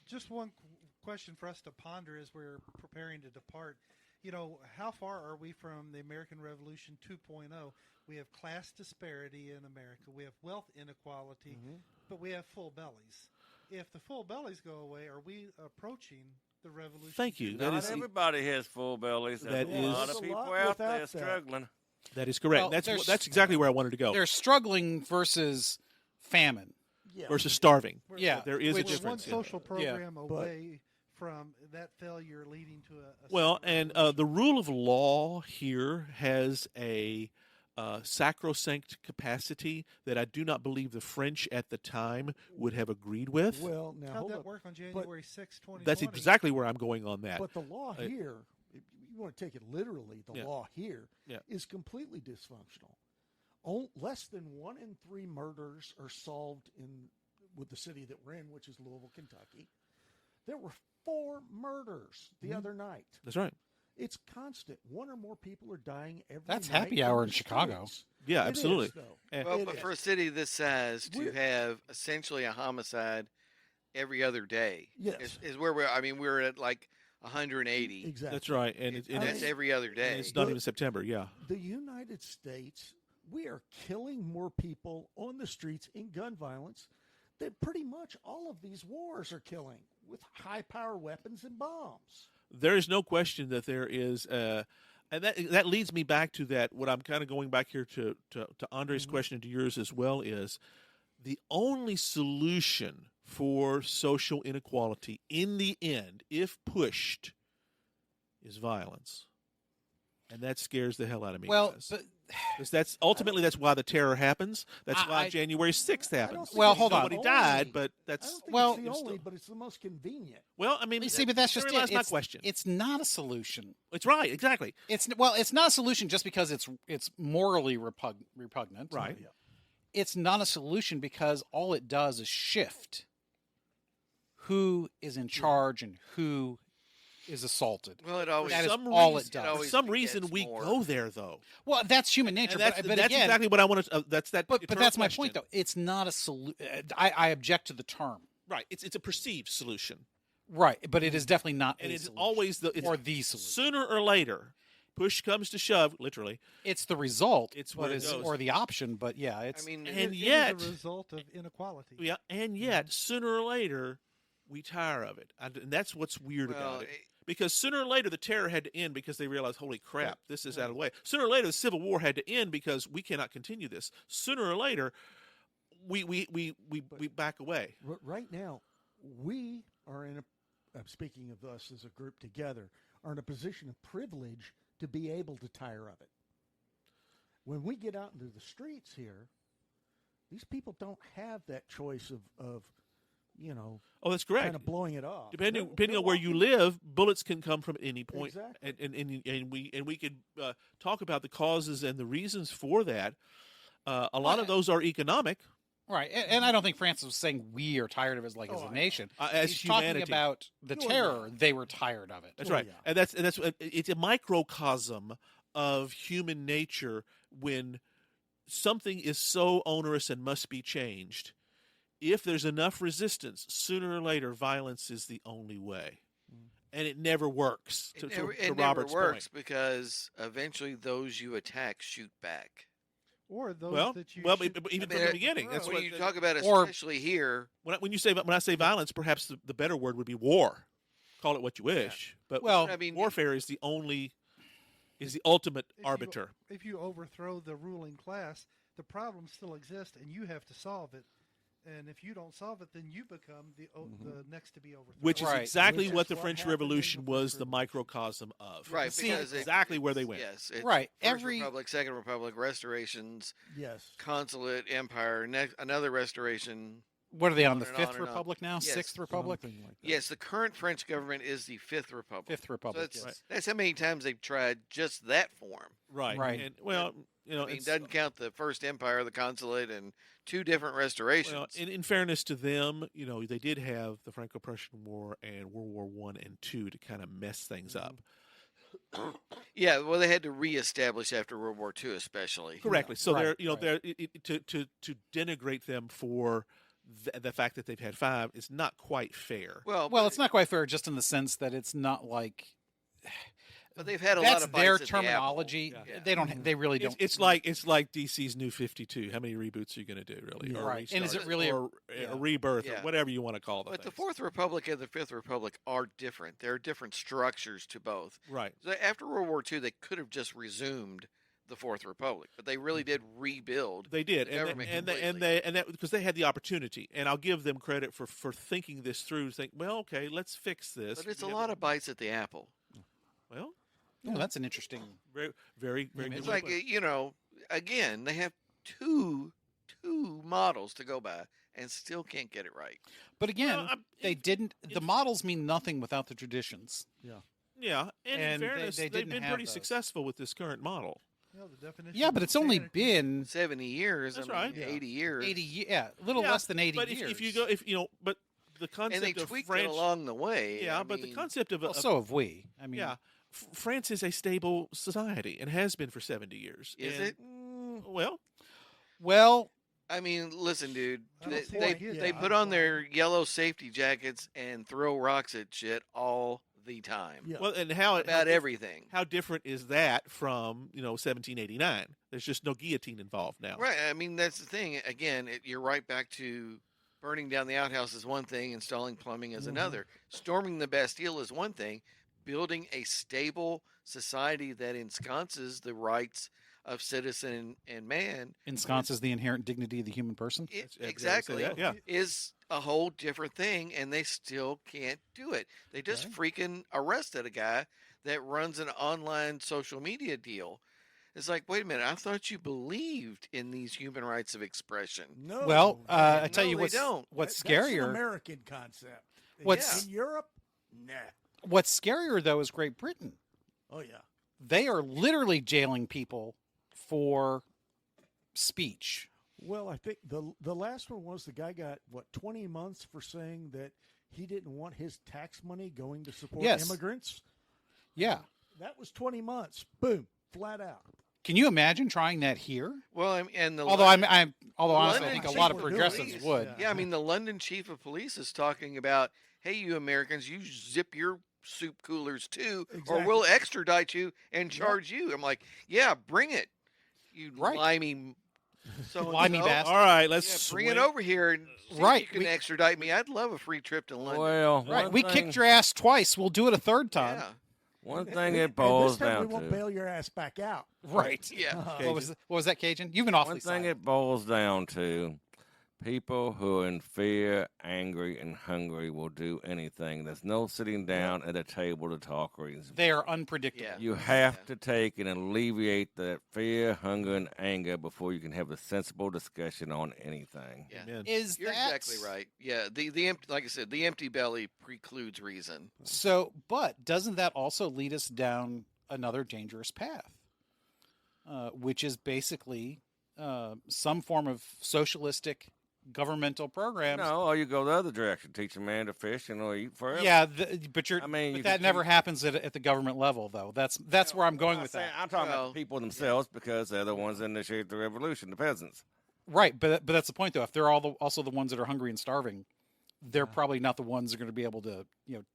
Just one question for us to ponder as we're preparing to depart. How far are we from the American Revolution 2.0? We have class disparity in America. We have wealth inequality, but we have full bellies. If the full bellies go away, are we approaching the revolution? Thank you. That Not is everybody has full bellies. There's That a lot is- of There's a people lot out without there that. struggling. that is correct. Well, That's exactly where I wanted to go. They're struggling versus famine. Yeah. Versus starving. We're- Yeah, There is a We're difference. one social Yeah. program away from that failure leading to a Well, second and revolution. the rule of law here has a sacrosanct capacity that I do not believe the French at the time would have agreed with. Well, now How'd hold that up. work on January 6, 2020? That's exactly where I'm going on that. But the law Uh, here, if you want to take it literally, the Yeah. law here Yeah. is completely dysfunctional. Less than 1 in 3 murders are solved with the city that we're in, which is Louisville, Kentucky. There were 4 murders the other night. That's right. It's constant. 1 or more people are dying every That's night happy in hour the in Chicago. streets. Yeah, It is, absolutely. though. And- Well, It but is. for a city this size to We're- have essentially a homicide every other day. Yes. Is where we're. I mean, we're at like 180. Exactly. That's right, and And that's every other and day. it's not even September. Yeah, The United States, we are killing more people on the streets in gun violence than pretty much all of these wars are killing with high power weapons and bombs. there is no question that there is, and that leads me back to that. What I'm kind of going back here to Andre's question and to yours as well is the only solution for social inequality in the end, if pushed, is violence, and that scares the hell out of me. Well, guys. but 'Cause that's ultimately that's why the terror happens. That's why I- January 6th happens. think Well, it's hold the on. Nobody only- died, but I that's don't think Well, it's the it's only, still- but it's the most convenient. well. I mean, see, but that's just therein it. lies my It's, question. it's not a solution. It's right, exactly. It's not a solution just because it's morally repugnant. Right. Yeah. It's not a solution because all it does is shift who is in charge and who is assaulted. Well, it always. That is some all it reason, does. It For always some reason, begets we more. go there though. Well, that's human nature. And that's, but that's again, exactly what I want to. That's that. but eternal that's my question. point, though. It's not a solution. I object to the term. Right. It's a perceived solution, Right, but it is definitely not. and a it's solution. always or the solution. Sooner or later, push comes to shove, literally. It's the result. It's but where it it's- goes. or the option. But yeah, it's. I mean, And It yet- is a result of inequality. Yeah, and yet sooner or later, we tire of it, and that's what's weird well, about it. Because sooner or later, the terror had to end because they realized, holy crap, this is out of the way. Sooner or later, the Civil War had to end because we cannot continue this. Sooner or later, we back away. Right now, we are in a, speaking of us as a group together, are in a position of privilege to be able to tire of it. When we get out into the streets here, these people don't have that choice of Oh, that's correct. kind of blowing it off. Depending They're on where you walking- live, bullets can come from any point. Exactly. And we could talk about the causes and the reasons for that. A lot of those are economic. Right, and I don't think Francis was saying we are tired of it as I a know. nation. As He's humanity. talking about the Oh, terror. yeah. They were tired of it. That's Oh, right, yeah. and that's it's a microcosm of human nature when something is so onerous and must be changed. If there's enough resistance, sooner or later, violence is the only way, and it never works. it To never, to it never Robert's works point. because eventually those you attack shoot back. Or those Well, that you well, should even I mean, from the beginning, that's throw. When what you talk about or- especially here, when I say violence, perhaps the better word would be war. Call it what you wish, but Well, I mean, warfare is the ultimate If you- arbiter. If you overthrow the ruling class, the problem still exists, and you have to solve it. And if you don't solve it, then you become the next to be overthrown. Which is Right. exactly Which what is the what French happened in Revolution the was French the Revolution. microcosm of. right? See, Because it- exactly where they went. Yes, it's Right, First every- Republic, Second Republic, restorations, Yes. consulate, empire, another restoration. What are they on the On and Fifth on and on. Republic now? Yes. Sixth Republic? Something like that. Yes, the current French government is the Fifth Republic. Fifth So Republic. that's, yes. that's how many times they've tried just that form. Right. Right. And well, I mean, it's, doesn't count the First Empire, the consulate, and two different restorations. well, in fairness to them, they did have the Franco-Prussian War and World War I and II to kind of mess things up. yeah, well, they had to reestablish after World War II, especially. Correctly. So Right, they're right. they're to denigrate them for the fact that they've had 5 is not quite fair. Well, Well, it's not quite fair, just in the sense that it's not like but they've had a that's lot of bites their at the apple. terminology. Yeah. They don't. They really don't. It's like DC's New 52. How many reboots are you going to do, really? Yeah. Or Right. And is it restarts, really a- or yeah. a rebirth Yeah. or whatever you want to call the But the things. Fourth Republic and the Fifth Republic are different. There are different structures to both. Right. So after World War II, they could have just resumed the Fourth Republic, but they really did rebuild. They did, the and government that because they had the opportunity, and I'll give them credit for thinking this through. Think, well, okay, let's fix this. But it's We a have lot of bites at the apple. well, Oh, that's an interesting. very, very, very. It's It's good like way. again, they have two models to go by and still can't get it right. But again, Well, they didn't. The models mean nothing without the traditions. yeah, and in and they- fairness, they they've didn't been have pretty those. successful with this current model. The definition Yeah, but of it's only insanity- been 70 years. That's I mean, right. 80 years. 80. Yeah, a little Yeah, less than 80 But years. if you go, but the and they concept of tweaked French, it along the way. yeah, I but the mean, concept of, well, of so have we. I mean, yeah, France is a stable society and has been for 70 years. Is And, it? well, Well, I mean, listen, dude. I They don't see they, why he is. they Yeah, put I'm on fine. their yellow safety jackets and throw rocks at shit all the time Yeah. Well, and how about everything. How different is that from 1789? There's just no guillotine involved now. Right. I mean, that's the thing. Again, you're right back to burning down the outhouse is one thing, installing plumbing is another. Storming the Bastille is one thing. Building a stable society that ensconces the rights of citizen and man Ensconces the inherent dignity of the human person. it, Yeah, I would say exactly that, yeah. is a whole different thing, and they still can't do it. They just freaking arrested a guy that runs an online social media deal. It's like, wait a minute, I thought you believed in these human rights of expression. No. Well, I No, tell you they what's don't. what's That's an scarier. American concept. What's- in Europe? Nah. What's scarier though is Great Britain. Oh yeah. They are literally jailing people for speech. Well, I think the last one was the guy got 20 months for saying that he didn't want his tax money going to support Yes. immigrants. Yeah. That was 20 months. Boom, flat out. Can you imagine trying that here? Well, and the Although honestly, I London think a chief lot of of progressives police- would. Yeah, I mean, the London chief of police is talking about, hey, you Americans, you zip your soup coolers too, or we'll extradite you and charge you. I'm like, yeah, bring it, you Right. limey, so Limey bastard. All right, let's Yeah, bring swing. it over here and see Right, if you can we- extradite me. I'd love a free trip to London. Well, Right. one We thing- kicked your ass twice. We'll do it a third time. yeah, One And- thing and it boils this time down we won't to. bail your ass back out. Right. yeah. What was that, Cajun? You've been awfully One thing silent. it boils down to, people who are in fear, angry, and hungry will do anything. There's no sitting down at a table to talk reason. They are unpredictable. Yeah. You have Yeah. to take and alleviate that fear, hunger, and anger before you can have a sensible discussion on anything. Yeah. Amen. Is You're that exactly right. Yeah, the empty, like I said, the empty belly precludes reason. So, but doesn't that also lead us down another dangerous path, which is basically some form of socialistic governmental programs? No, or you go the other direction, teach a man to fish and he'll eat forever. Yeah, but I mean, but you that could never take- happens at the government level, though. That's where I'm going with that. I'm talking Well, about the people themselves because they're the ones that initiated the revolution, the peasants. Right, but that's the point, though. If they're also the ones that are hungry and starving, they're probably not the ones that are going to be able to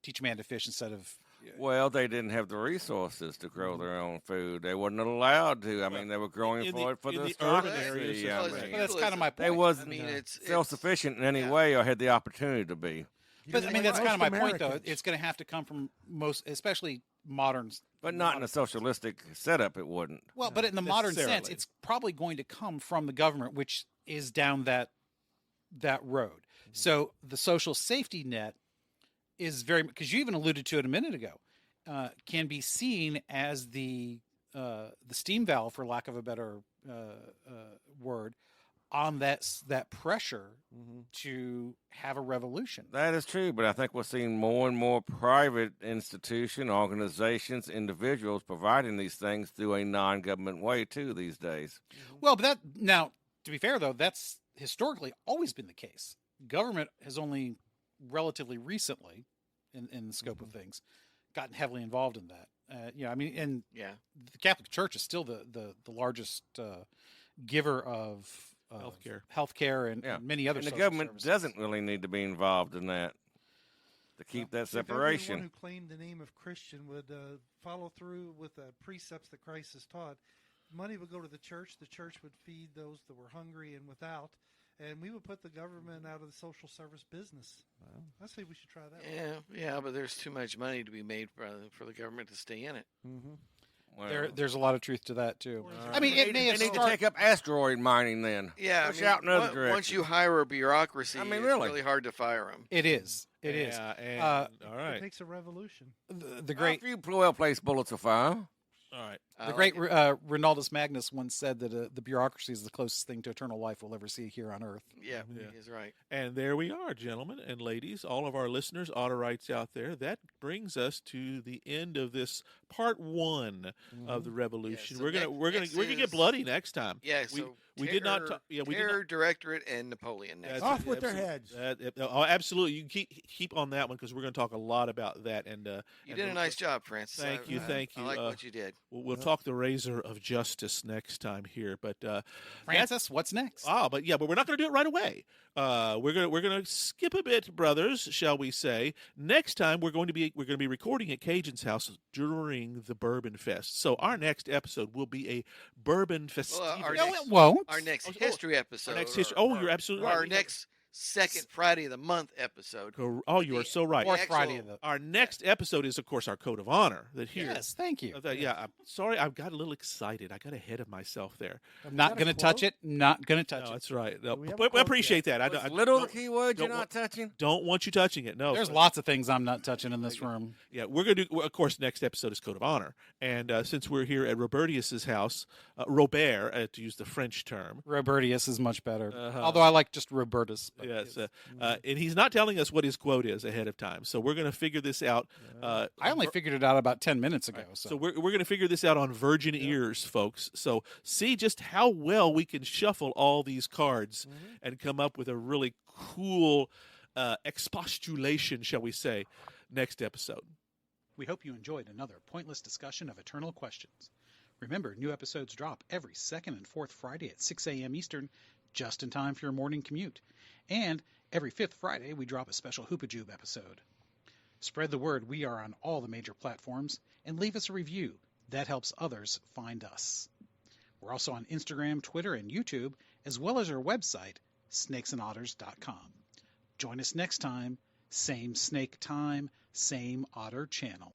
teach a man to fish instead of. Well, they didn't have the resources to grow their own food. They wasn't allowed to. I mean, they were growing in for the the urban aristocracy. areas, I Well, it's it's mean, But that's kind of my feudalism. they point. wasn't I mean, it's self-sufficient in any yeah. way or had the opportunity to be. But I mean, that's Most kind of my point, though. Americans. It's going to have to come from most, especially moderns. But not in a socialistic setup, it wouldn't. Well, but in the modern sense, necessarily. it's probably going to come from the government, which is down that road. So the social safety net is very, because you even alluded to it a minute ago, can be seen as the steam valve, for lack of a better word, on that pressure to have a revolution. That is true, but I think we're seeing more and more private institution, organizations, individuals providing these things through a non-government way too these days. Well, but now, to be fair though, that's historically always been the case. Government has only relatively recently, in the scope of things, gotten heavily involved in that. I mean, and Yeah. the Catholic Church is still the largest giver of healthcare and, Yeah. and many other. And the social government services. doesn't really need to be involved in that to keep that If everyone separation. who claimed the name of Christian would follow through with the precepts that Christ has taught, money would go to the church. The church would feed those that were hungry and without, and we would put the government out of the social service business. I say we should try that. Yeah, but there's too much money to be made for the government to stay in it. Well, There's a lot of truth to that too. Or is I mean, they it may have need to started. take up asteroid mining then. Yeah, Push out in other once directions. you hire a bureaucracy, I mean, it's really. really hard to fire them. It is. It is. Yeah, and, all It right, takes a revolution. The great. A few well-placed bullets will fire. all right. The great Ronaldus Magnus once said that the bureaucracy is the closest thing to eternal life we'll ever see here on Earth. Yeah, Yeah. he's right. And there we are, gentlemen and ladies, all of our listeners, auto rights out there. That brings us to the end of this part one of the revolution. so we're gonna next get is- bloody next time. Yeah, we so We did not. We did Terror not. Directorate and Napoleon next. That's Off with their absolute- heads. oh, absolutely. You keep on that one because we're going to talk a lot about that. And You and did a nice job, Francis. Thank you. I like what you did. We'll talk the razor of justice next time here. But Francis, what's next? but we're not going to do it right away. We're gonna skip a bit, brothers, shall we say? Next time we're going to be recording at Cajun's house during the Bourbon Fest. So our next episode will be a Bourbon Festival. our No, next- it won't. Our next history episode. Our next history. Oh, you're absolutely right. Our next second Friday of the month episode. Oh, you are so right. Fourth actual- Friday of the. Our next episode is, of course, our code of honor. That here. Yes, thank you. I'm sorry, I got a little excited. I got ahead of myself there. I'm not got a going to touch quote? it. Not going to touch No, it. that's right. No, Do we have a but I quote appreciate that. Was I little the don't- key word you're don't not touching? don't want you touching it. No, There's but- lots of things I'm not touching in this room. Yeah, we're going to do, of course, next episode is Code of Honor. And since we're here at Robertius's house, Robert, to use the French term. Robertius is much better. Uh-huh. Although I like just Robertus. but Yes. it's- And he's not telling us what his quote is ahead of time. So we're going to figure this out. I only figured it out about 10 minutes ago. So we're going to figure this out on virgin ears, folks. So see just how well we can shuffle all these cards and come up with a really cool expostulation, shall we say, next episode. We hope you enjoyed another pointless discussion of eternal questions. Remember, new episodes drop every second and fourth Friday at 6 a.m. Eastern, just in time for your morning commute. And every fifth Friday, we drop a special Hoopajube episode. Spread the word we are on all the major platforms, and leave us a review. That helps others find us. We're also on Instagram, Twitter, and YouTube, as well as our website, snakesandotters.com. Join us next time. Same snake time, same otter channel.